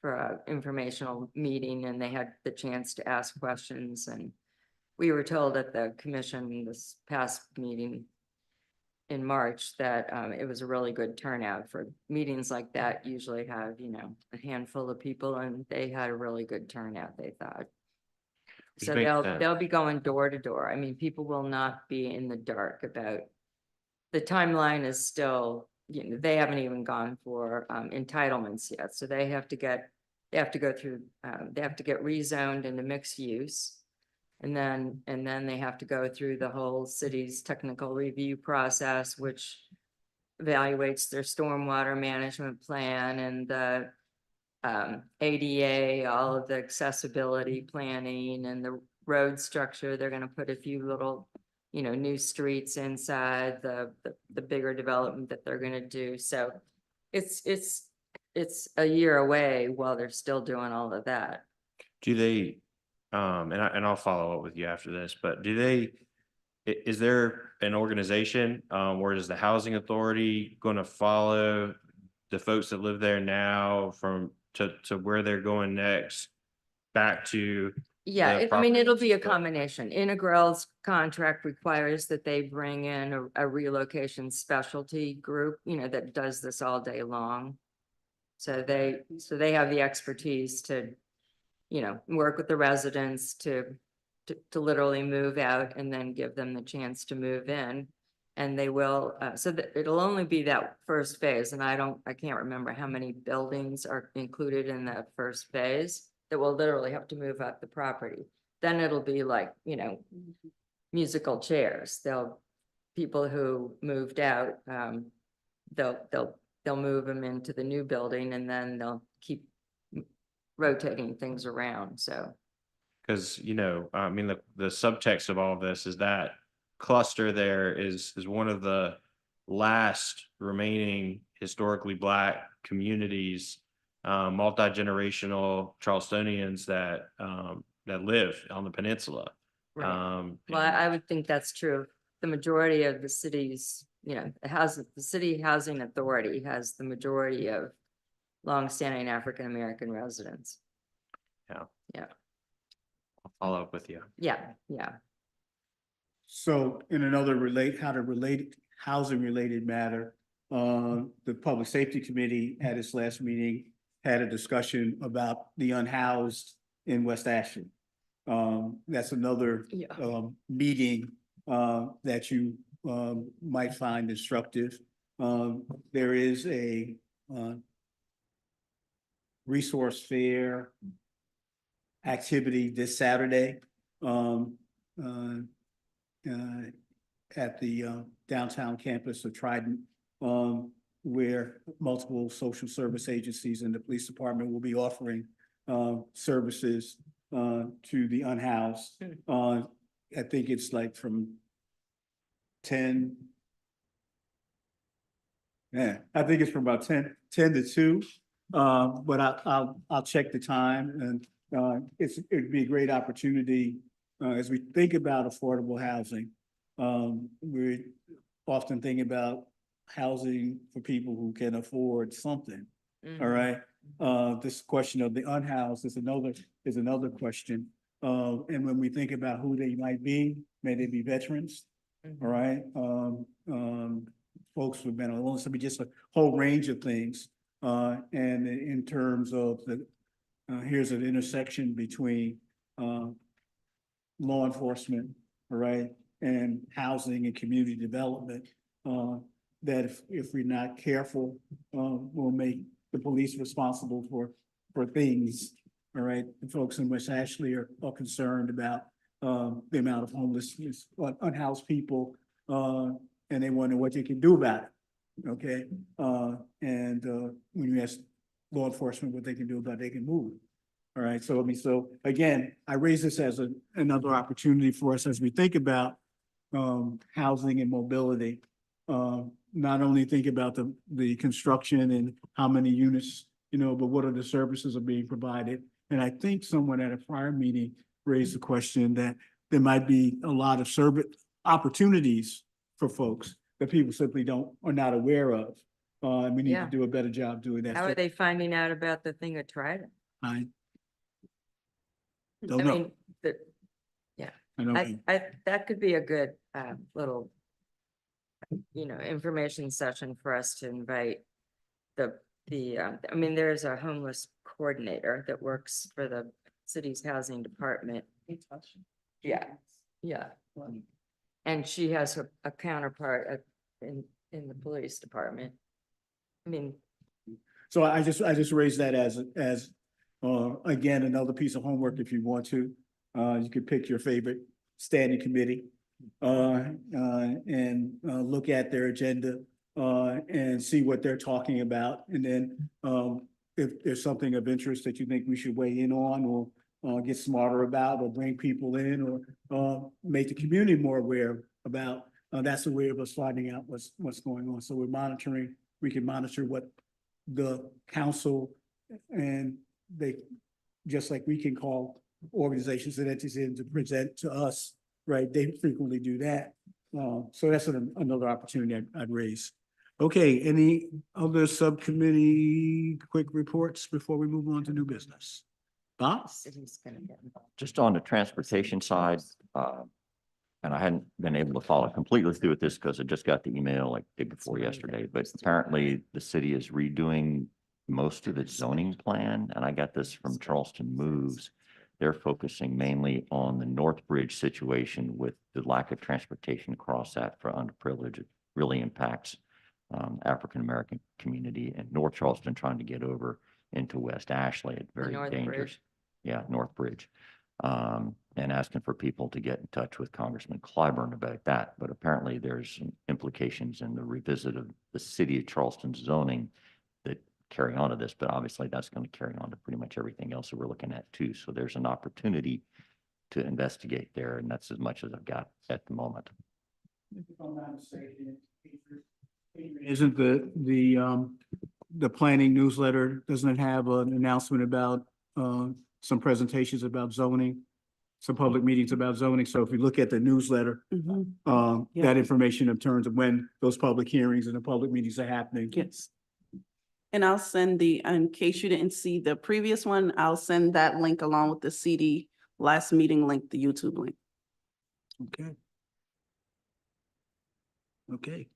a informational meeting, and they had the chance to ask questions. And we were told at the commission this past meeting in March that it was a really good turnout for meetings like that. Usually have, a handful of people, and they had a really good turnout, they thought. Which So makes they'll sense. be going door to door. I mean, people will not be in the dark about. The timeline is still, they haven't even gone for entitlements yet, so they have to go through, they have to get rezoned into mixed use. And then they have to go through the whole city's technical review process, which evaluates their stormwater management plan and the ADA, all of the accessibility planning and the road structure. They're gonna put a few little, new streets inside the bigger development that they're gonna do. So it's a year away while they're still doing all of that. Do they, and I'll follow up with you after this, but is there an organization, or is the housing authority going to follow the folks that live there now to where they're going next back to? Yeah, the I mean, it'll property? be a combination. Integral's contract requires that they bring in a relocation specialty group, that does this all day long. So they have the expertise to, work with the residents to literally move out and then give them the chance to move in. And they will, so that it'll only be that first phase. And I can't remember how many buildings are included in that first phase that will literally have to move out the property. Then it'll be like, musical chairs. People who moved out, they'll move them into the new building, and then they'll keep rotating things around. So. Because, I mean, the subtext of all of this is that cluster there is one of the last remaining historically Black communities, multi-generational Charlestonians that live on the peninsula. Right. Well, I would think that's true. The majority of the cities, the city housing authority has the majority of longstanding African-American residents. I'll follow up with you. Yeah. So in another housing related matter, the Public Safety Committee at its last meeting had a discussion about the unhoused in West Ashland. That's another meeting that you might find instructive. There is a resource fair activity this Saturday at the downtown campus of Trident, where multiple social service agencies and the police department will be offering services to the unhoused. I think it's like from 10. Yeah, I think it's from about 10 to 2. But I'll check the time, and it'd be a great opportunity as we think about affordable housing. We're often thinking about housing for people who can afford something. All right. This question of the unhoused is another question. And when we think about who they might be, may they be veterans? All right. Folks who've been alone, so just a whole range of things. And in terms of here's an intersection between law enforcement, all right, and housing and community development, that if we're not careful, will make the police responsible for things, all right? The folks in West Ashley are concerned about the amount of homelessness, unhoused people, and they wonder what they can do about it, okay? And when you ask law enforcement what they can do about it, they can move. All right, so again, I raise this as another opportunity for us as we think about housing and mobility. Not only think about the construction and how many units but what are the services are being provided? And I think someone at a prior meeting raised the question that there might be a lot of service opportunities for folks that people simply are not aware of. And we need to Yeah. do a better job doing that. How So are they finding out about the thing at Trident? I I don't know. mean, I don't know. that could be a good, little, information session for us to invite I mean, there's a homeless coordinator that works for the city's housing department. Yeah, yeah. And she has a counterpart in the police department. I mean, So I just raised that as, again, another piece of homework if you want to. You could pick your favorite standing committee and look at their agenda and see what they're talking about. And then if there's something of interest that you think we should weigh in on or get smarter about or bring people in or make the community more aware about, that's a way of us finding out what's going on. So we can monitor what the council and just like we can call organizations and entities in to present to us, right? They frequently do that. So that's another opportunity I'd raise. Okay, any other subcommittee quick reports before we move on to new business? Bob? city's gonna get involved. Just on the transportation side, and I hadn't been able to follow completely through with this because I just got the email like day before yesterday, but apparently the city is redoing most of its zoning plan, and I got this from Charleston Moves. They're focusing mainly on the North Bridge situation with the lack of transportation across that for underprivileged. It really impacts African-American community and North Charleston trying to get over into West Ashley. It's very North dangerous. Bridge. Yeah, North Bridge. And asking for people to get in touch with Congressman Clyburn about that. But apparently there's some implications in the revisit of the city of Charleston's zoning that carry on to this, but obviously that's going to carry on to pretty much everything else that we're looking at too. So there's an opportunity to investigate there, and that's as much as I've got at the moment. If I'm not mistaken, isn't the planning newsletter, doesn't it have an announcement about some presentations about zoning, some public meetings about zoning? So if you look at the newsletter, Yeah. that information in terms of when those public hearings and the public meetings are happening. Yes. And I'll send in case you didn't see the previous one, I'll send that link along with the CD last meeting link, the YouTube link. Okay. Okay.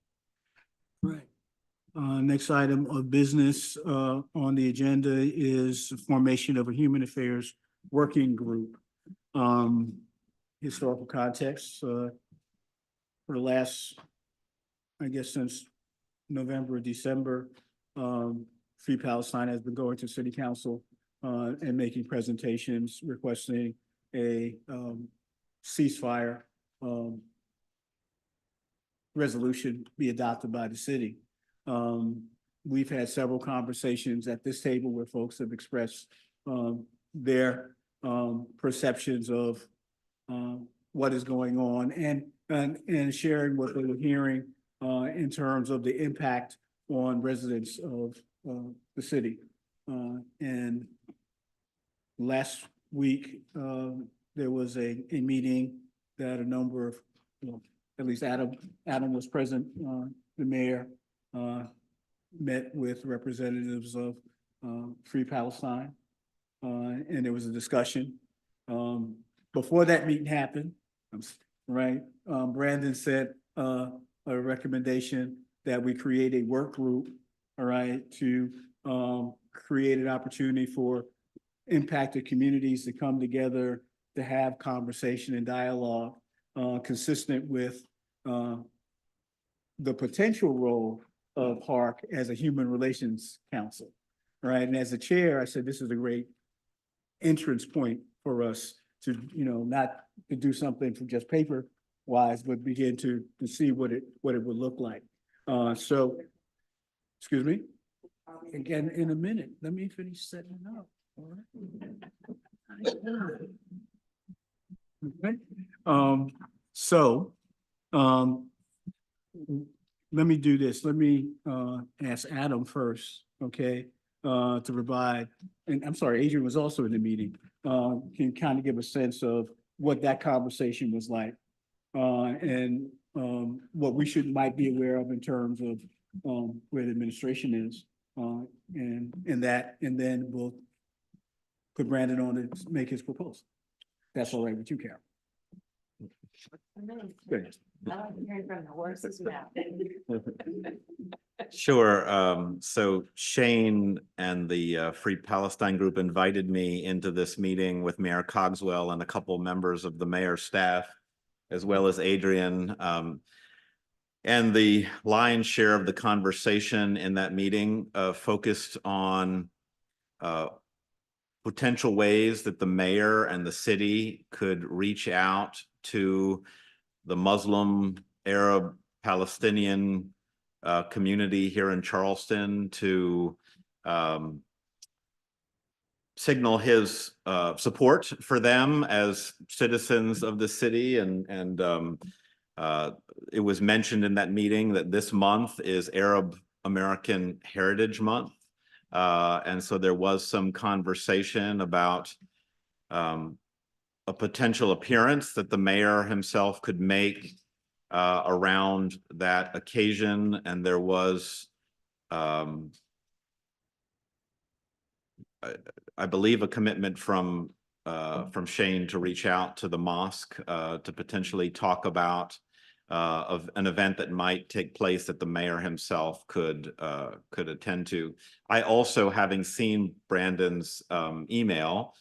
Right. Next item of business on the agenda is formation of a human affairs working group. Historical context, for the last, I guess, since November or December, Free Palestine has been going to city council and making presentations requesting a ceasefire resolution be adopted by the city. We've had several conversations at this table where folks have expressed their perceptions of what is going on and sharing what they were hearing in terms of the impact on residents of the city. And last week, there was a meeting that a number of, at least Adam was present, the mayor met with representatives of Free Palestine. And there was a discussion. Before that meeting happened, right, Brandon sent a recommendation that we create a work group, all right, to create an opportunity for impacted communities to come together to have conversation and dialogue consistent with the potential role of HARC as a human relations council, right? And as a chair, I said, this is a great entrance point for us to, not to do something for just paper wise, but begin to see what it would look like. So, excuse me, again, in a minute, let me finish setting it up. All right. Okay. Let me do this. Let me ask Adam first, okay? to provide, and I'm sorry, Adrian was also in the meeting, can kind of give a sense of what that conversation was like. And what we might be aware of in terms of where the administration is. And then we'll put Brandon on to make his proposal. That's all right with you, Carol. Good. I like hearing from the horse's mouth. Sure. So Shane and the Free Palestine Group invited me into this meeting with Mayor Cogswell and a couple members of the mayor's staff, as well as Adrian. And the lion's share of the conversation in that meeting focused on potential ways that the mayor and the city could reach out to the Muslim, Arab, Palestinian community here in Charleston to signal his support for them as citizens of the city. And it was mentioned in that meeting that this month is Arab American Heritage Month. And so there was some conversation about a potential appearance that the mayor himself could make around that occasion. And there was, I believe, a commitment from Shane to reach out to the mosque to potentially talk about of an event that might take place that the mayor himself could attend to. I also, having seen Brandon's email,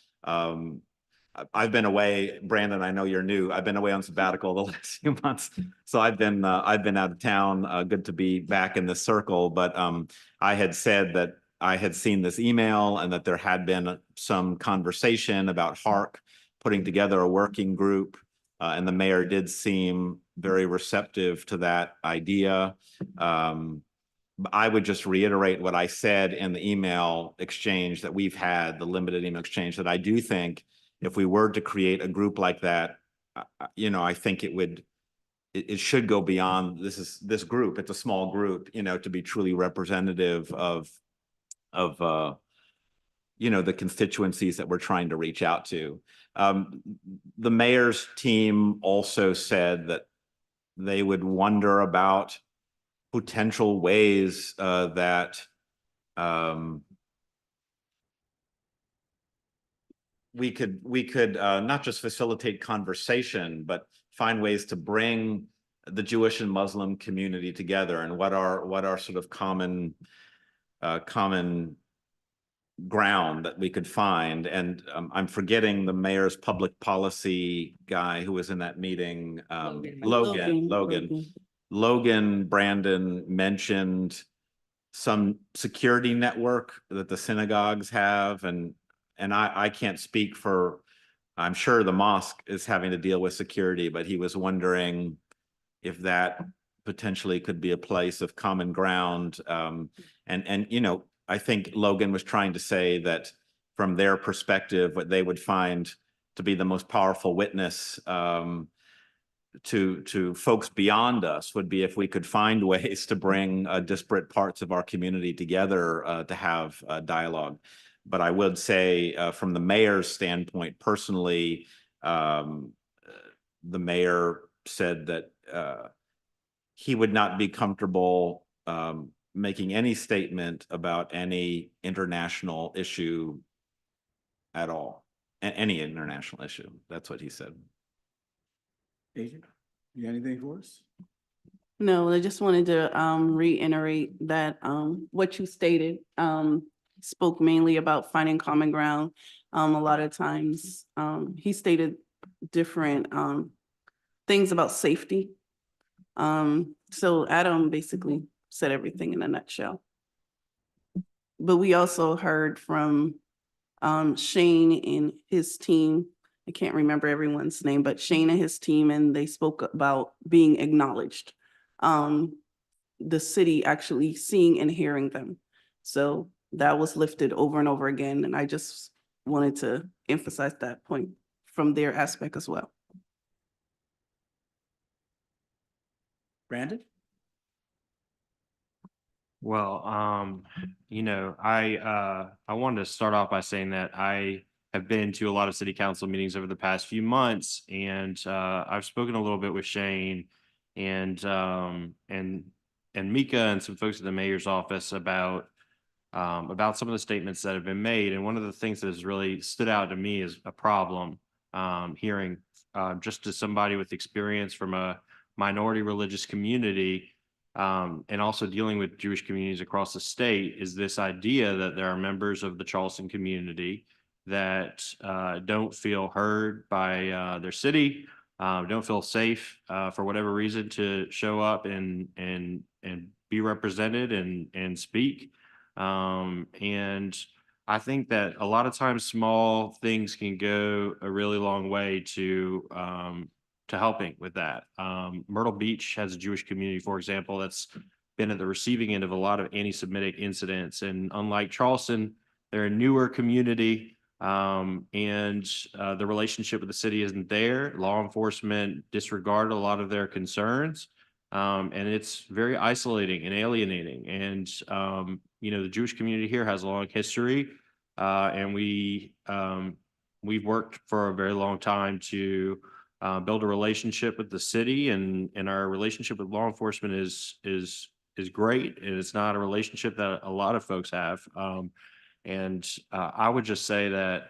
I've been away, Brandon, I know you're new. I've been away on sabbatical the last few months. So I've been out of town. Good to be back in the circle. But I had said that I had seen this email and that there had been some conversation about HARC putting together a working group. And the mayor did seem very receptive to that idea. I would just reiterate what I said in the email exchange that we've had, the limited email exchange, that I do think if we were to create a group like that, I think it should go beyond this group. It's a small group, to be truly representative of the constituencies that we're trying to reach out to. The mayor's team also said that they would wonder about potential ways that we could not just facilitate conversation, but find ways to bring the Jewish and Muslim community together, and what are sort of common ground that we could find. And I'm forgetting the mayor's public policy guy who was in that meeting. Logan Brandon mentioned some security network that the synagogues have, and I can't speak for, I'm sure the mosque is having to deal with security, but he was wondering if that potentially could be a place of common ground. I think Logan was trying to say that from their perspective, what they would find to be the most powerful witness to folks beyond us would be if we could find ways to bring disparate parts of our community together to have dialogue. But I would say from the mayor's standpoint, personally, the mayor said that he would not be comfortable making any statement about any international issue at all, any international issue. That's what he said. Adrian, you got anything for us? No, I just wanted to reiterate that what you stated spoke mainly about finding common ground. A lot of times he stated different things about safety. So Adam basically said everything in a nutshell. But we also heard from Shane and his team. I can't remember everyone's name, but Shane and his team, and they spoke about being acknowledged. The city actually seeing and hearing them. So that was lifted over and over again. And I just wanted to emphasize that point from their aspect as well. Brandon? Well, I wanted to start off by saying that I have been to a lot of city council meetings over the past few months, and I've spoken a little bit with Shane and Mika and some folks at the mayor's office about some of the statements that have been made. And one of the things that has really stood out to me is a problem hearing just as somebody with experience from a minority religious community. And also dealing with Jewish communities across the state, is this idea that there are members of the Charleston community that don't feel heard by their city, don't feel safe for whatever reason to show up and be represented and speak. And I think that a lot of times small things can go a really long way to helping with that. Myrtle Beach has a Jewish community, for example, that's been at the receiving end of a lot of anti-Semitic incidents. And unlike Charleston, they're a newer community, and the relationship with the city isn't there. Law enforcement disregarded a lot of their concerns, and it's very isolating and alienating. And the Jewish community here has a long history, and we've worked for a very long time to build a relationship with the city, and our relationship with law enforcement is great, and it's not a relationship that a lot of folks have. And I would just say that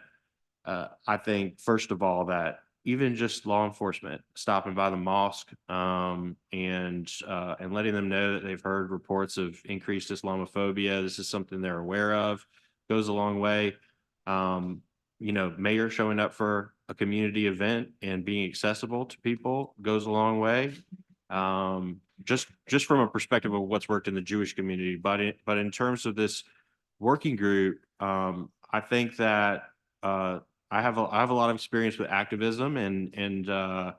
I think, first of all, that even just law enforcement stopping by the mosque and letting them know that they've heard reports of increased Islamophobia, this is something they're aware of, goes a long way. Mayor showing up for a community event and being accessible to people goes a long way. Just from a perspective of what's worked in the Jewish community, but in terms of this working group, I think that I have a lot of experience with activism, and there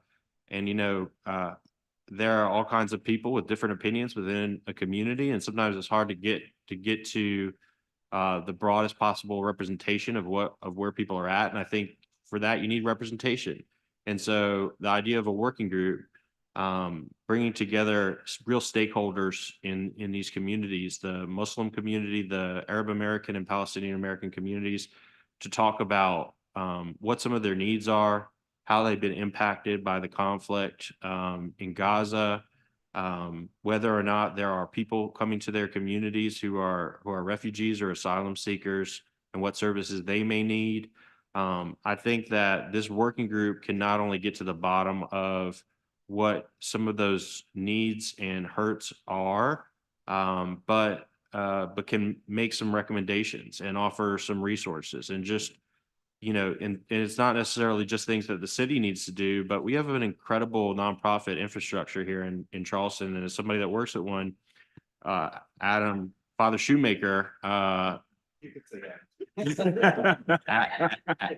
are all kinds of people with different opinions within a community, and sometimes it's hard to get to the broadest possible representation of where people are at. And I think for that, you need representation. And so the idea of a working group, bringing together real stakeholders in these communities, the Muslim community, the Arab American and Palestinian American communities, to talk about what some of their needs are, how they've been impacted by the conflict in Gaza, whether or not there are people coming to their communities who are refugees or asylum seekers, and what services they may need. I think that this working group can not only get to the bottom of what some of those needs and hurts are, but can make some recommendations and offer some resources, and just and it's not necessarily just things that the city needs to do, but we have an incredible nonprofit infrastructure here in Charleston. And as somebody that works at one, Adam, Father Shoemaker, I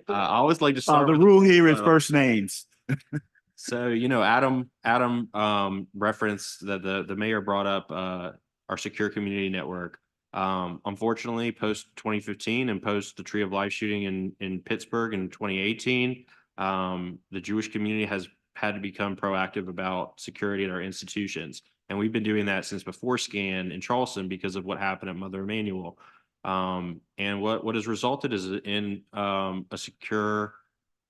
always like to start The with rule here is first names. So, Adam referenced that the mayor brought up our secure community network. Unfortunately, post 2015 and post the Tree of Life shooting in Pittsburgh in 2018, the Jewish community has had to become proactive about security at our institutions. And we've been doing that since before SCAN in Charleston because of what happened at Mother Emanuel. And what has resulted is in a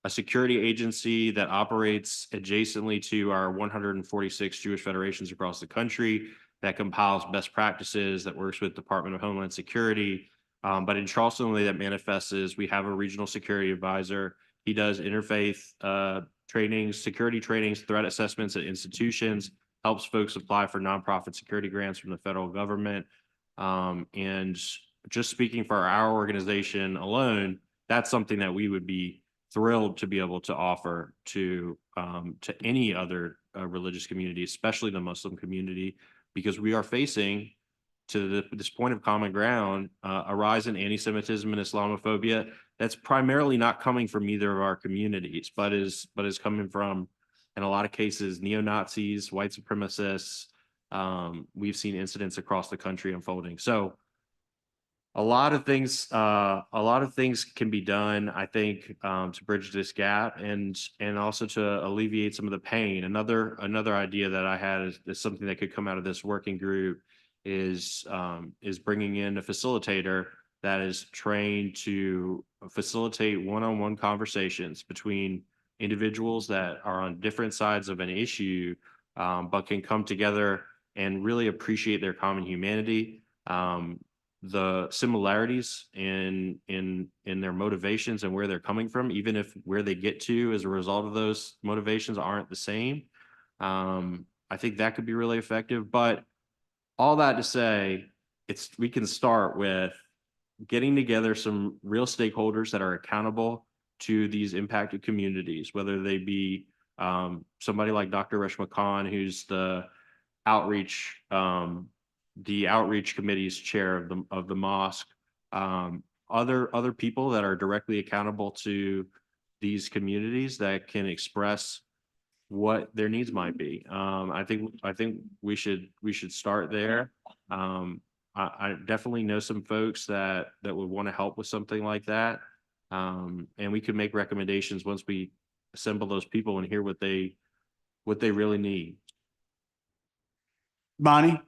security agency that operates adjacently to our 146 Jewish federations across the country, that compiles best practices, that works with Department of Homeland Security. But in Charleston, the way that manifests is we have a regional security advisor. He does interfaith trainings, security trainings, threat assessments at institutions, helps folks apply for nonprofit security grants from the federal government. And just speaking for our organization alone, that's something that we would be thrilled to be able to offer to any other religious community, especially the Muslim community, because we are facing, to this point of common ground, a rise in anti-Semitism and Islamophobia that's primarily not coming from either of our communities, but is coming from, in a lot of cases, neo-Nazis, white supremacists. We've seen incidents across the country unfolding. So a lot of things can be done, I think, to bridge this gap and also to alleviate some of the pain. Another idea that I had is something that could come out of this working group is bringing in a facilitator that is trained to facilitate one-on-one conversations between individuals that are on different sides of an issue, but can come together and really appreciate their common humanity, the similarities in their motivations and where they're coming from, even if where they get to as a result of those motivations aren't the same. I think that could be really effective. But all that to say, we can start with getting together some real stakeholders that are accountable to these impacted communities, whether they be somebody like Dr. Reshma Khan, who's the outreach committee's chair of the mosque, other people that are directly accountable to these communities that can express what their needs might be. I think we should start there. I definitely know some folks that would want to help with something like that. And we could make recommendations once we assemble those people and hear what they really need. Bonnie?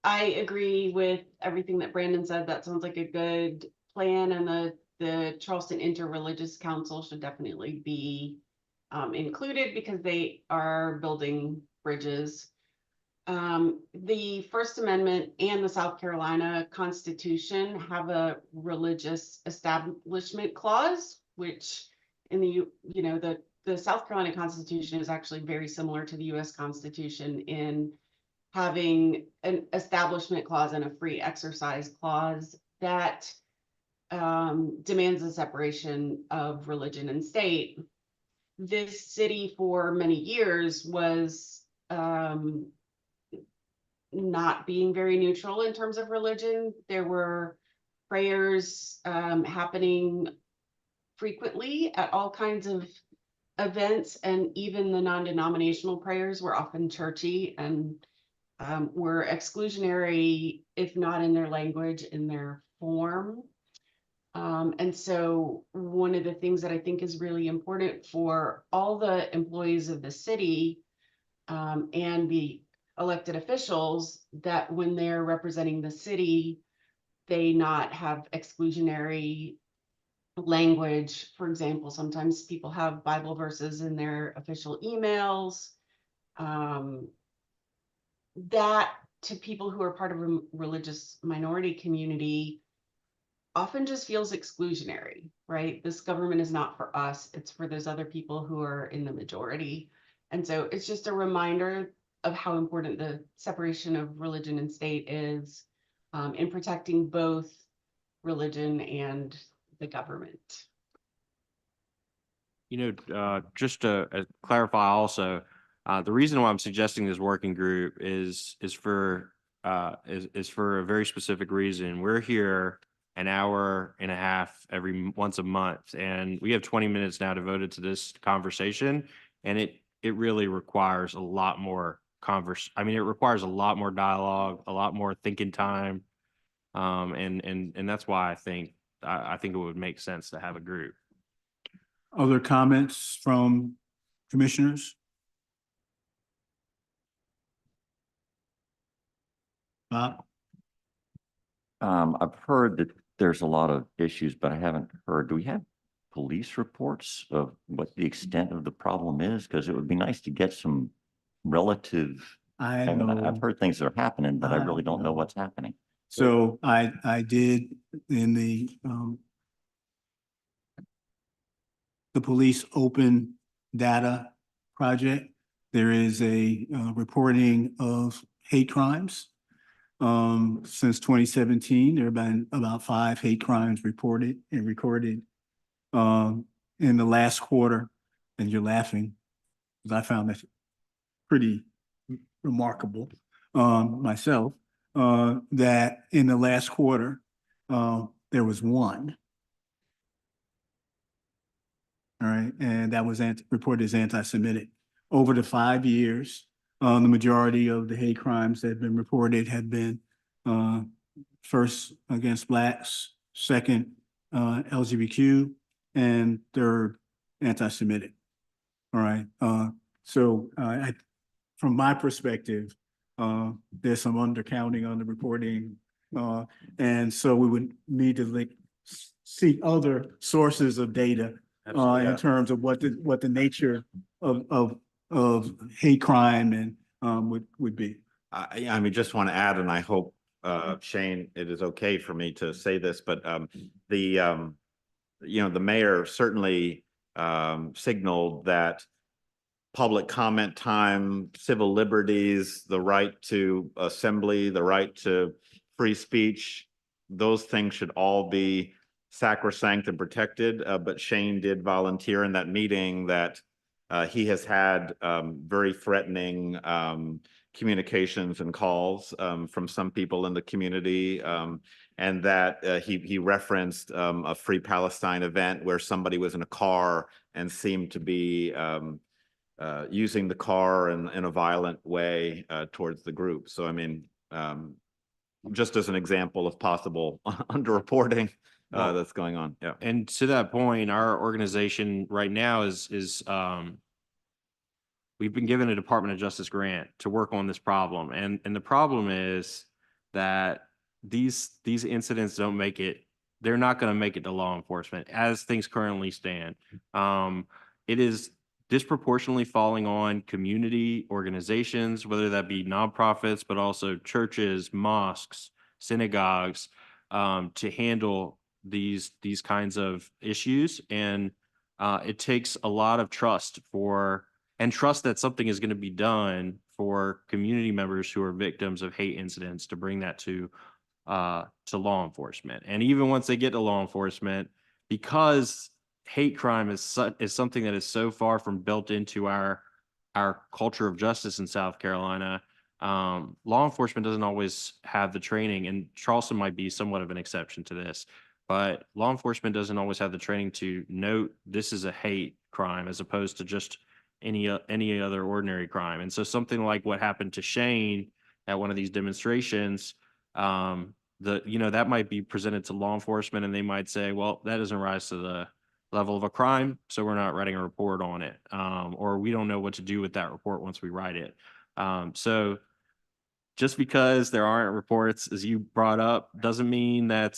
I agree with everything that Brandon said. That sounds like a good plan, and the Charleston Interreligious Council should definitely be included because they are building bridges. The First Amendment and the South Carolina Constitution have a religious establishment clause, which in the South Carolina Constitution is actually very similar to the US Constitution in having an establishment clause and a free exercise clause that demands a separation of religion and state. This city for many years was not being very neutral in terms of religion. There were prayers happening frequently at all kinds of events, and even the non-denominational prayers were often churchy and were exclusionary, if not in their language, in their form. And so one of the things that I think is really important for all the employees of the city and the elected officials, that when they're representing the city, they not have exclusionary language. For example, sometimes people have Bible verses in their official emails. That to people who are part of a religious minority community often just feels exclusionary, right? This government is not for us, it's for those other people who are in the majority. And so it's just a reminder of how important the separation of religion and state is in protecting both religion and the government. Just to clarify also, the reason why I'm suggesting this working group is for a very specific reason. We're here an hour and a half once a month, and we have 20 minutes now devoted to this conversation, and it really requires a lot more it requires a lot more dialogue, a lot more thinking time, and that's why I think it would make sense to have a group. Other comments from commissioners? Bob? I've heard that there's a lot of issues, but I haven't heard, do we have police reports of what the extent of the problem is? Because it would be nice to get some relative, I mean, know. I've heard things that are happening, but I I really don't know know. what's happening. So I did in the police open data project, there is a reporting of hate crimes. Since 2017, there have been about 5 hate crimes reported and recorded in the last quarter. And you're laughing, because I found that pretty remarkable myself, that in the last quarter, there was 1. All right, and that was reported as anti-Semitic. Over the 5 years, the majority of the hate crimes that have been reported have been first against Blacks, second LGBTQ, and third anti-Semitic. All right, so from my perspective, there's some undercounting, underreporting. And so we would need to seek other sources of data in terms of what the nature of hate crime and would be. I mean, just want to add, and I hope, Shane, it is okay for me to say this, but the mayor certainly signaled that public comment time, civil liberties, the right to assembly, the right to free speech, those things should all be sacrosanct and protected. But Shane did volunteer in that meeting that he has had very threatening communications and calls from some people in the community, and that he referenced a Free Palestine event where somebody was in a car and seemed to be using the car in a violent way towards the group. So, I mean, just as an example of possible underreporting that's going on. Yeah. And to that point, our organization right now is we've been given a Department of Justice grant to work on this problem. And the problem is that these incidents don't make it, they're not going to make it to law enforcement as things currently stand. It is disproportionately falling on community organizations, whether that be nonprofits, but also churches, mosques, synagogues, to handle these kinds of issues. And it takes a lot of trust trust that something is going to be done for community members who are victims of hate incidents to bring that to law enforcement. And even once they get to law enforcement, because hate crime is something that is so far from built into our culture of justice in South Carolina, law enforcement doesn't always have the training, and Charleston might be somewhat of an exception to this, but law enforcement doesn't always have the training to note this is a hate crime as opposed to just any other ordinary crime. And so something like what happened to Shane at one of these demonstrations, that might be presented to law enforcement and they might say, well, that doesn't rise to the level of a crime, so we're not writing a report on it, or we don't know what to do with that report once we write it. So just because there aren't reports, as you brought up, doesn't mean that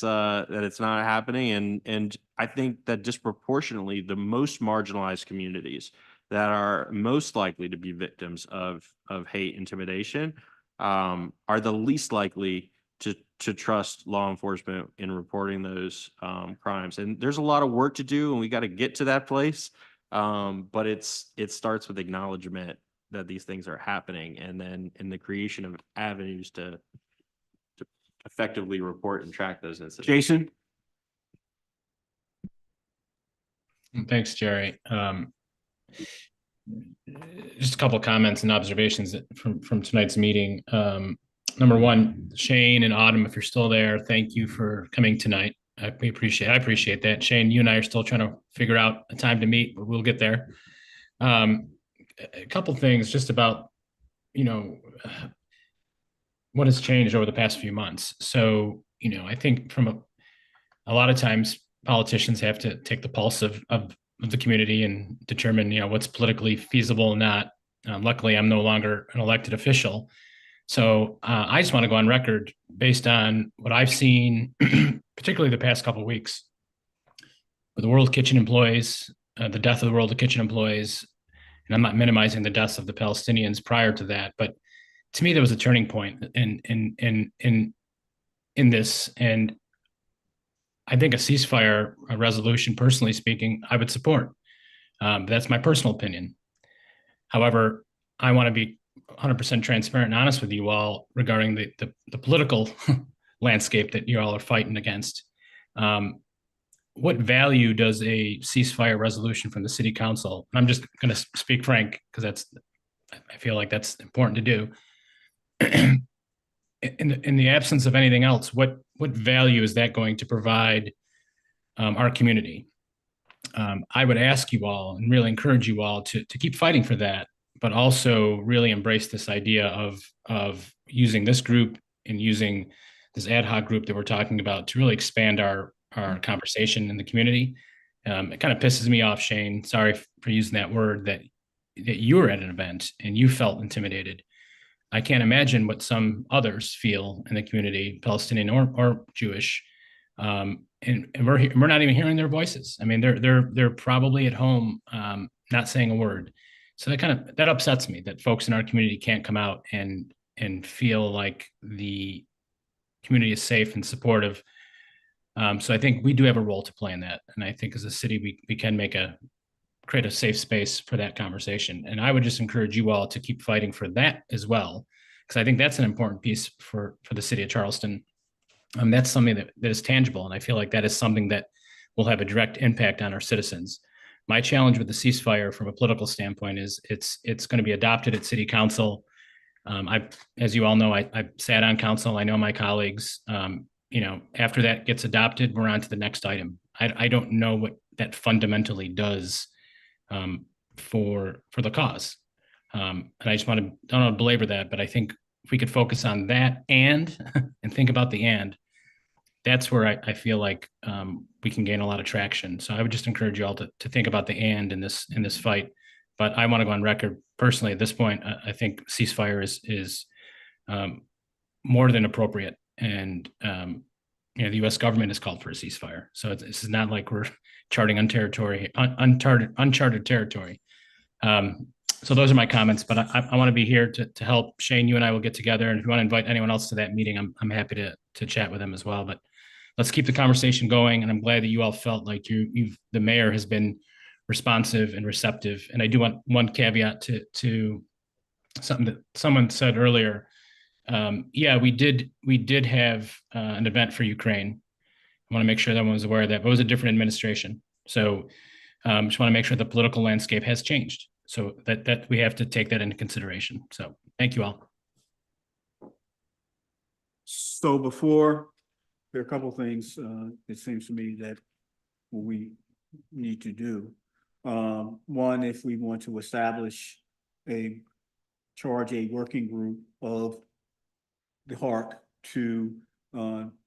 it's not happening. And I think that disproportionately the most marginalized communities that are most likely to be victims of hate intimidation are the least likely to trust law enforcement in reporting those crimes. And there's a lot of work to do, and we got to get to that place. But it starts with acknowledgement that these things are happening, and then in the creation of avenues to effectively report and track those incidents. Jason? Thanks, Jerry. Just a couple of comments and observations from tonight's meeting. Number one, Shane and Autumn, if you're still there, thank you for coming tonight. I appreciate that. Shane, you and I are still trying to figure out a time to meet, but we'll get there. A couple things just about, what has changed over the past few months. So, I think from a lot of times politicians have to take the pulse of the community and determine, what's politically feasible and not. Luckily, I'm no longer an elected official. So I just want to go on record based on what I've seen, particularly the past couple of weeks, with the World Kitchen employees, the death of the World Kitchen employees. And I'm not minimizing the deaths of the Palestinians prior to that, but to me, there was a turning point in this. And I think a ceasefire, a resolution, personally speaking, I would support. But that's my personal opinion. However, I want to be 100% transparent and honest with you all regarding the political landscape that you all are fighting against. What value does a ceasefire resolution from the city council? I'm just going to speak frank because I feel like that's important to do. In the absence of anything else, what value is that going to provide our community? I would ask you all and really encourage you all to keep fighting for that, but also really embrace this idea of using this group and using this ad hoc group that we're talking about to really expand our conversation in the community. It kind of pisses me off, Shane. Sorry for using that word, that that you were at an event and you felt intimidated. I can't imagine what some others feel in the community, Palestinian or Jewish. And we're not even hearing their voices. I mean, they're probably at home, not saying a word. So that upsets me that folks in our community can't come out and feel like the community is safe and supportive. So I think we do have a role to play in that. And I think as a city, we can create a safe space for that conversation. And I would just encourage you all to keep fighting for that as well, because I think that's an important piece for the city of Charleston. That's something that is tangible. And I feel like that is something that will have a direct impact on our citizens. My challenge with the ceasefire from a political standpoint is it's going to be adopted at city council. As you all know, I sat on council. I know my colleagues. After that gets adopted, we're on to the next item. I don't know what that fundamentally does for the cause. And I just don't want to belabor that, but I think if we could focus on that and think about the and, that's where I feel like we can gain a lot of traction. So I would just encourage you all to think about the and in this fight. But I want to go on record personally at this point. I think ceasefire is more than appropriate, and the U.S. government has called for a ceasefire. So this is not like we're charting uncharted territory. So those are my comments, but I want to be here to help. Shane, you and I will get together, and if you want to invite anyone else to that meeting, I'm happy to chat with them as well. But let's keep the conversation going, and I'm glad that you all felt like the mayor has been responsive and receptive. And I do want one caveat to something that someone said earlier. Yeah, we did have an event for Ukraine. I want to make sure that everyone was aware of that, but it was a different administration. So just want to make sure the political landscape has changed. So that we have to take that into consideration. So thank you all. So before, there are a couple of things, it seems to me that we need to do. One, if we want to establish a working group of the HARC to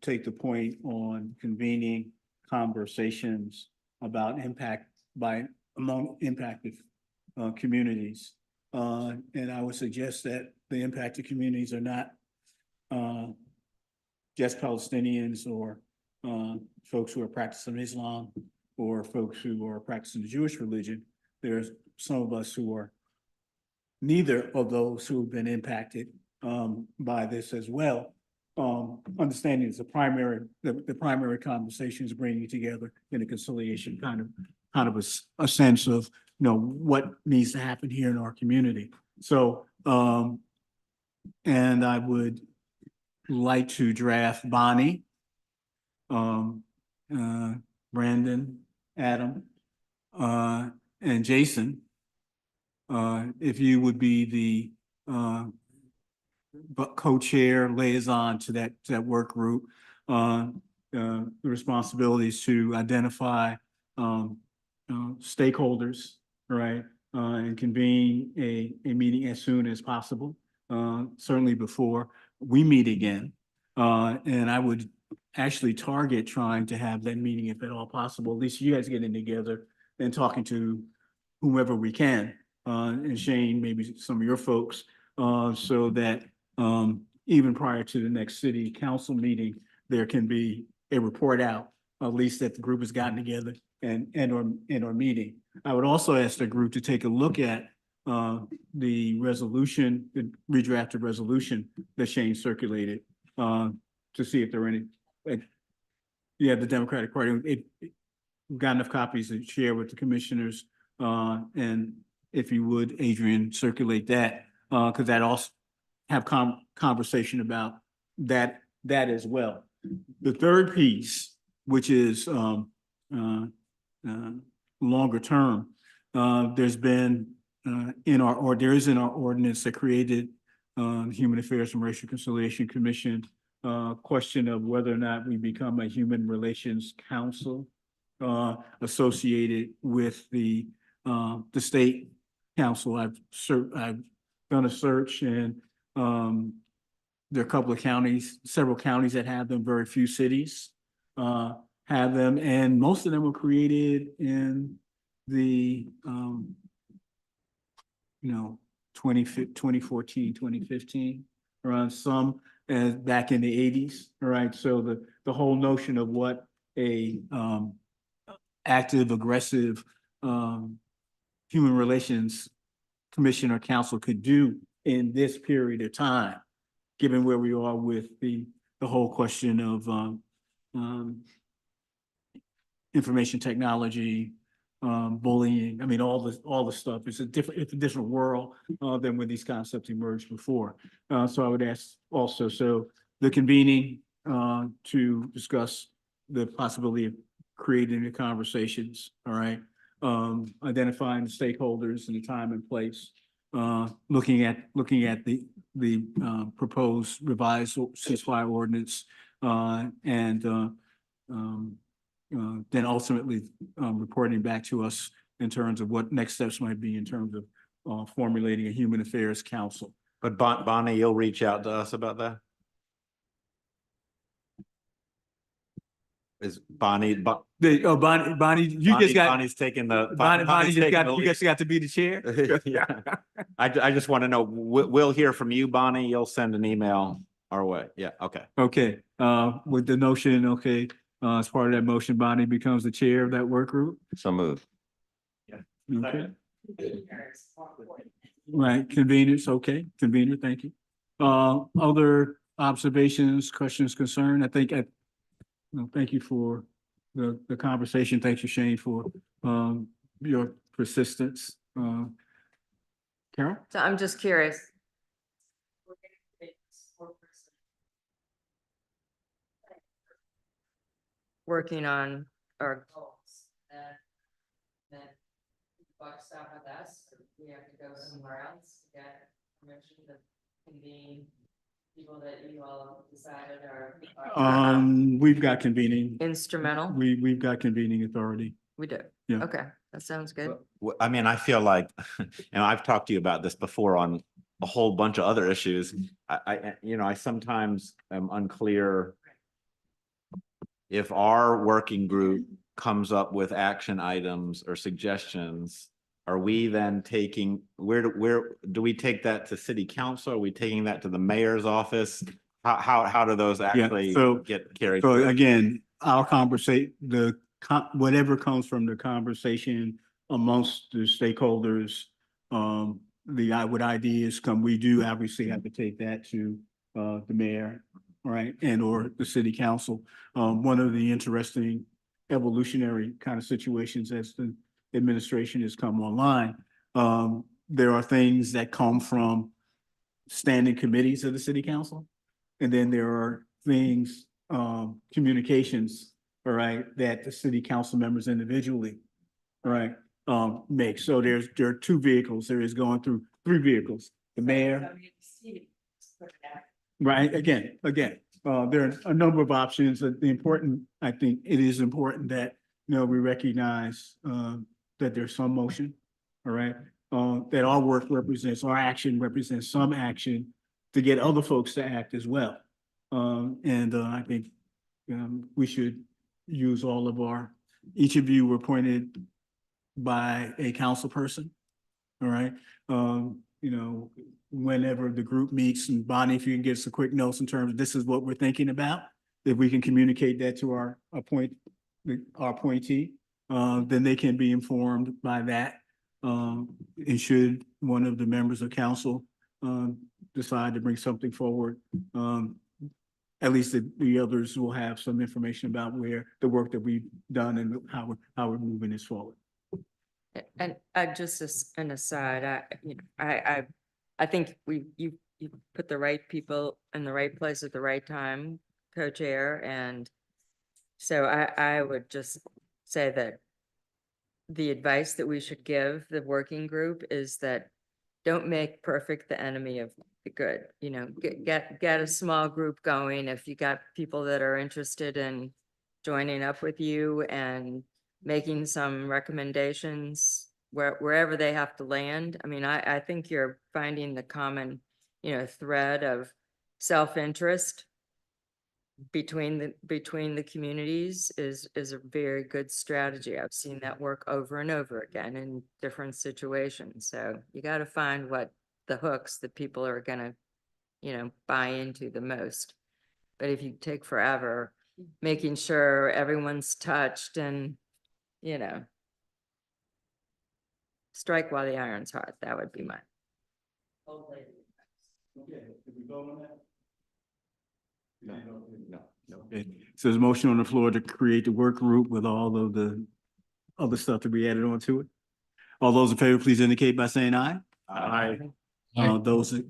take the point on convening conversations about impact among impacted communities. And I would suggest that the impacted communities are not just Palestinians or folks who are practicing Islam or folks who are practicing the Jewish religion. There's some of us who are neither of those who have been impacted by this as well. Understanding is the primary conversation is bringing together in a conciliation kind of a sense of what needs to happen here in our community. So and I would like to draft Bonnie, Brandon, Adam, and Jason. If you would be the co-chair liaison to that work group, the responsibilities to identify stakeholders, right, and convene a meeting as soon as possible, certainly before we meet again. And I would actually target trying to have that meeting, if at all possible, at least you guys getting together and talking to whomever we can, and Shane, maybe some of your folks, so that even prior to the next city council meeting, there can be a report out, at least that the group has gotten together and or meeting. I would also ask the group to take a look at the resolution, the redrafted resolution that Shane circulated, to see if there are any, the Democratic Party. We've got enough copies to share with the commissioners, and if you would, Adrian, circulate that, because that also have conversation about that as well. The third piece, which is longer term, there's been there is in our ordinance that created Human Affairs and Racial Conciliation Commission, question of whether or not we become a human relations council associated with the state council. I've done a search, and there are a couple of counties, several counties that have them. Very few cities have them, and most of them were created in the 2014, 2015, around some back in the 80s. All right. So the whole notion of what a active, aggressive human relations commission or council could do in this period of time, given where we are with the whole question of information technology, bullying. I mean, all the stuff. It's a different world than when these concepts emerged before. So I would ask also, so the convening to discuss the possibility of creating the conversations, all right? Identifying the stakeholders and the time and place, looking at the proposed revised ceasefire ordinance, and then ultimately reporting back to us in terms of what next steps might be in terms of formulating a human affairs council. But Bonnie, you'll reach out to us about that? Is Bonnie, Bonnie, you just got, Bonnie's taking the. Bonnie Bonnie's just taking got, the you lead. just got to be the chair. Yeah. I just want to know, we'll hear from you, Bonnie. You'll send an email our way. Yeah, okay. Okay, with the notion, okay, as part of that motion, Bonnie becomes the chair of that work group. So moved. Okay. Right, conveners, okay, convener, thank you. Other observations, questions, concern? I think thank you for the conversation. Thank you, Shane, for your persistence. Carol? So I'm just curious. Working on our goals, then buck stop with us, or we have to go somewhere else to get permission to convene people that you all decided are We've got convening. instrumental. We've got convening authority. We do. Yeah. Okay, that sounds good. I mean, I feel like, and I've talked to you about this before on a whole bunch of other issues. I sometimes am unclear if our working group comes up with action items or suggestions, are we then taking, where do we take that to city council? Are we taking that to the mayor's office? How do those actually so- get carried? So through? again, our whatever comes from the conversation amongst the stakeholders, what ideas come, we do obviously have to take that to the mayor, right, and or the city council. One of the interesting evolutionary kind of situations as the administration has come online, there are things that come from standing committees of the city council, and then there are things, communications, all right, that the city council members individually, all right, make. So there are two vehicles. There is going through three vehicles. The mayor. Right, again, there are a number of options. I think it is important that, we recognize that there's some motion, all right? That our work represents, our action represents some action to get other folks to act as well. I think we should use all of each of you were appointed by a council person, all right? Whenever the group meets, and Bonnie, if you can give us a quick notes in terms of this is what we're thinking about, if we can communicate that to our appointee, then they can be informed by that. And should one of the members of council decide to bring something forward, at least the others will have some information about where the work that we've done and how we're moving this forward. And just as an aside, I think you put the right people in the right place at the right time, co-chair, and so I would just say that the advice that we should give the working group is that don't make perfect the enemy of the good. Get a small group going. If you got people that are interested in joining up with you and making some recommendations wherever they have to land. I mean, I think you're finding the common, thread of self-interest between the communities is a very good strategy. I've seen that work over and over again in different situations. So you got to find what the hooks that people are gonna, buy into the most. But if you take forever, making sure everyone's touched and, strike while the iron's hot, that would be my. Okay, did we vote on that? No. Okay, so there's a motion on the floor to create the work group with all of the other stuff to be added onto it. All those in favor, please indicate by saying aye. Aye. Those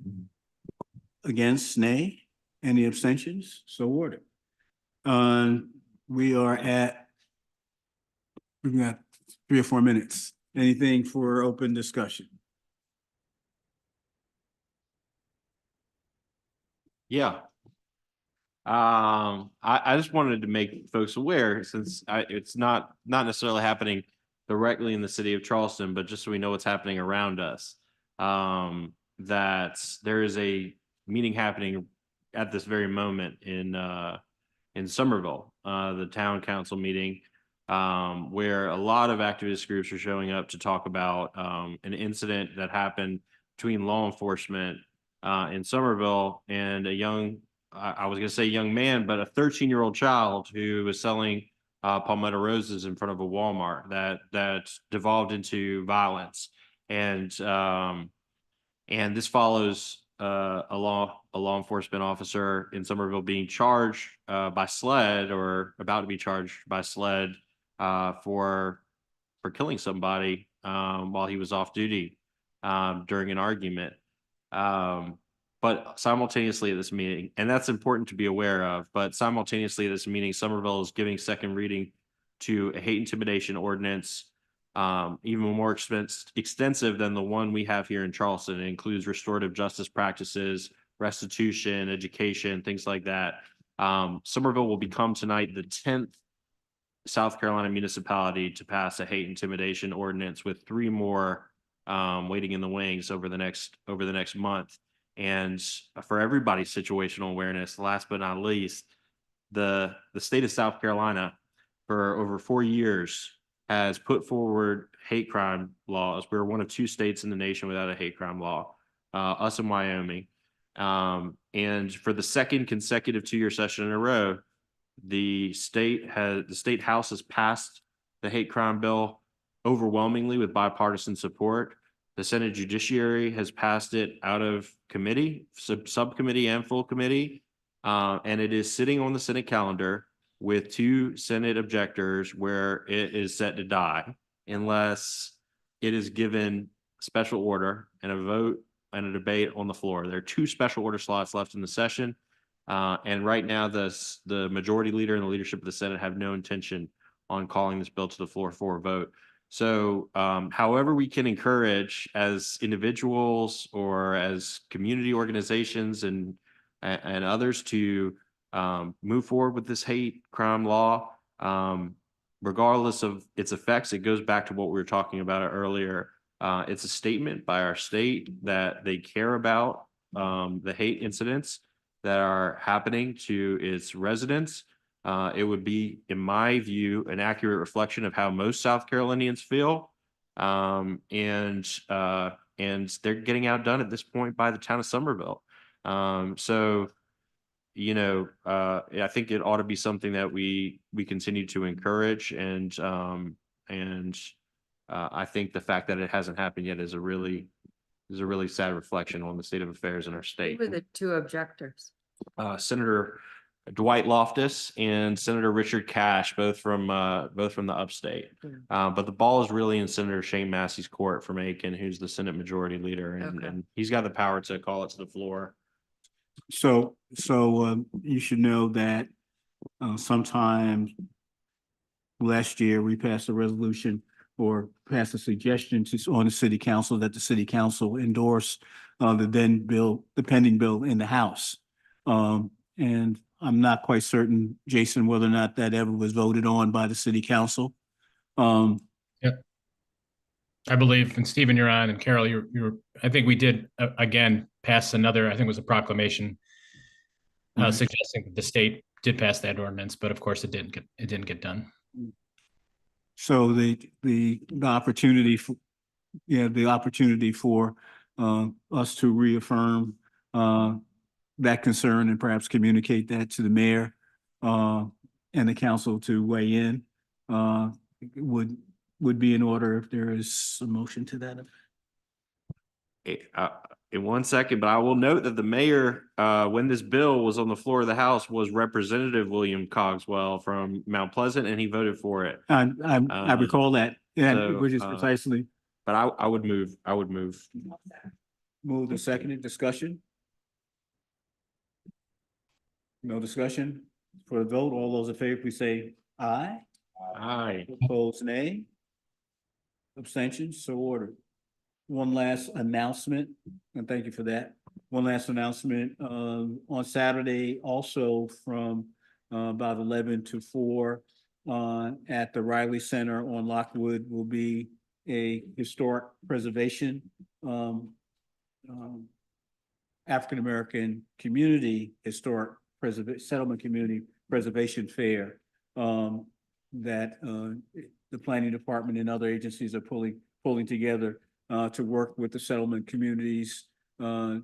against, nay. Any abstentions? So ordered. We got 3 or 4 minutes. Anything for open discussion? Yeah. I just wanted to make folks aware, since it's not necessarily happening directly in the city of Charleston, but just so we know what's happening around us. That there is a meeting happening at this very moment in Somerville, the town council meeting, where a lot of activist groups are showing up to talk about an incident that happened between law enforcement in Somerville and I was going to say young man, but a 13-year-old child who was selling palmetto roses in front of a Walmart that devolved into violence. And this follows a law enforcement officer in Somerville being charged by SLED, or about to be charged by SLED for killing somebody while he was off duty during an argument. But simultaneously at this meeting, and that's important to be aware of, but simultaneously at this meeting, Somerville is giving second reading to a hate intimidation ordinance, even more extensive than the one we have here in Charleston. It includes restorative justice practices, restitution, education, things like that. Somerville will become tonight the 10th South Carolina municipality to pass a hate intimidation ordinance, with 3 more waiting in the wings over the next month. And for everybody's situational awareness, last but not least, the state of South Carolina for over 4 years has put forward hate crime laws. We're one of 2 states in the nation without a hate crime law, us and Wyoming. And for the second consecutive 2-year session in a row, the state house has passed the hate crime bill overwhelmingly with bipartisan support. The Senate Judiciary has passed it out of committee, subcommittee and full committee. And it is sitting on the Senate calendar with 2 Senate objectors, where it is set to die unless it is given special order and a vote and a debate on the floor. There are 2 special order slots left in the session. And right now, the majority leader and the leadership of the Senate have no intention on calling this bill to the floor for a vote. So however we can encourage as individuals or as community organizations and others to move forward with this hate crime law, regardless of its effects, it goes back to what we were talking about earlier. It's a statement by our state that they care about the hate incidents that are happening to its residents. It would be, in my view, an accurate reflection of how most South Carolinians feel. And they're getting outdone at this point by the town of Somerville. So, I think it ought to be something that we continue to encourage. And I think the fact that it hasn't happened yet is a really sad reflection on the state of affairs in our state. Who were the 2 objectors? Senator Dwight Loftus and Senator Richard Cash, both from the upstate. But the ball is really in Senator Shane Massey's court from Aiken, who's the Senate Majority Leader, and he's got the power to call it to the floor. So you should know that sometime last year, we passed a resolution or passed a suggestion on the city council that the city council endorse the pending bill in the House. And I'm not quite certain, Jason, whether or not that ever was voted on by the city council. Yep. I believe, and Stephen, you're on, and Carol, you're, I think we did again pass another, I think it was a proclamation suggesting that the state did pass that ordinance, but of course it didn't get done. So the opportunity for, the opportunity for us to reaffirm that concern and perhaps communicate that to the mayor and the council to weigh in would be in order if there is a motion to that. In 1 second, but I will note that the mayor, when this bill was on the floor of the House, was Representative William Cogswell from Mount Pleasant, and he voted for it. I recall that, so, which is precisely. But I would move. Moved and seconded, discussion? No discussion? For the vote, all those in favor, please say aye. Aye. Opposed, nay. Abstentions, so ordered. One last announcement, and thank you for that. One last announcement, on Saturday, also from about 11 to 4 at the Riley Center on Lockwood will be a historic preservation African-American community historic settlement community preservation fair that the planning department and other agencies are pulling together to work with the settlement communities to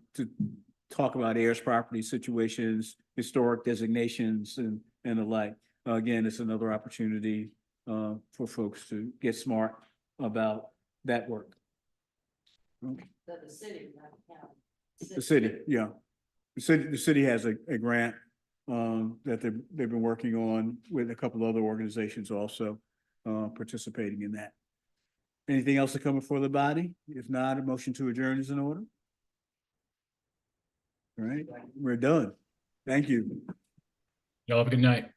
talk about heirs property situations, historic designations and the like. Again, it's another opportunity for folks to get smart about that work. Okay. The city, not the county. The city, yeah. The city has a grant that they've been working on with a couple other organizations also participating in that. Anything else to come before the body? If not, a motion to adjourn is in order. All right, we're done. Thank you. Y'all have a good night.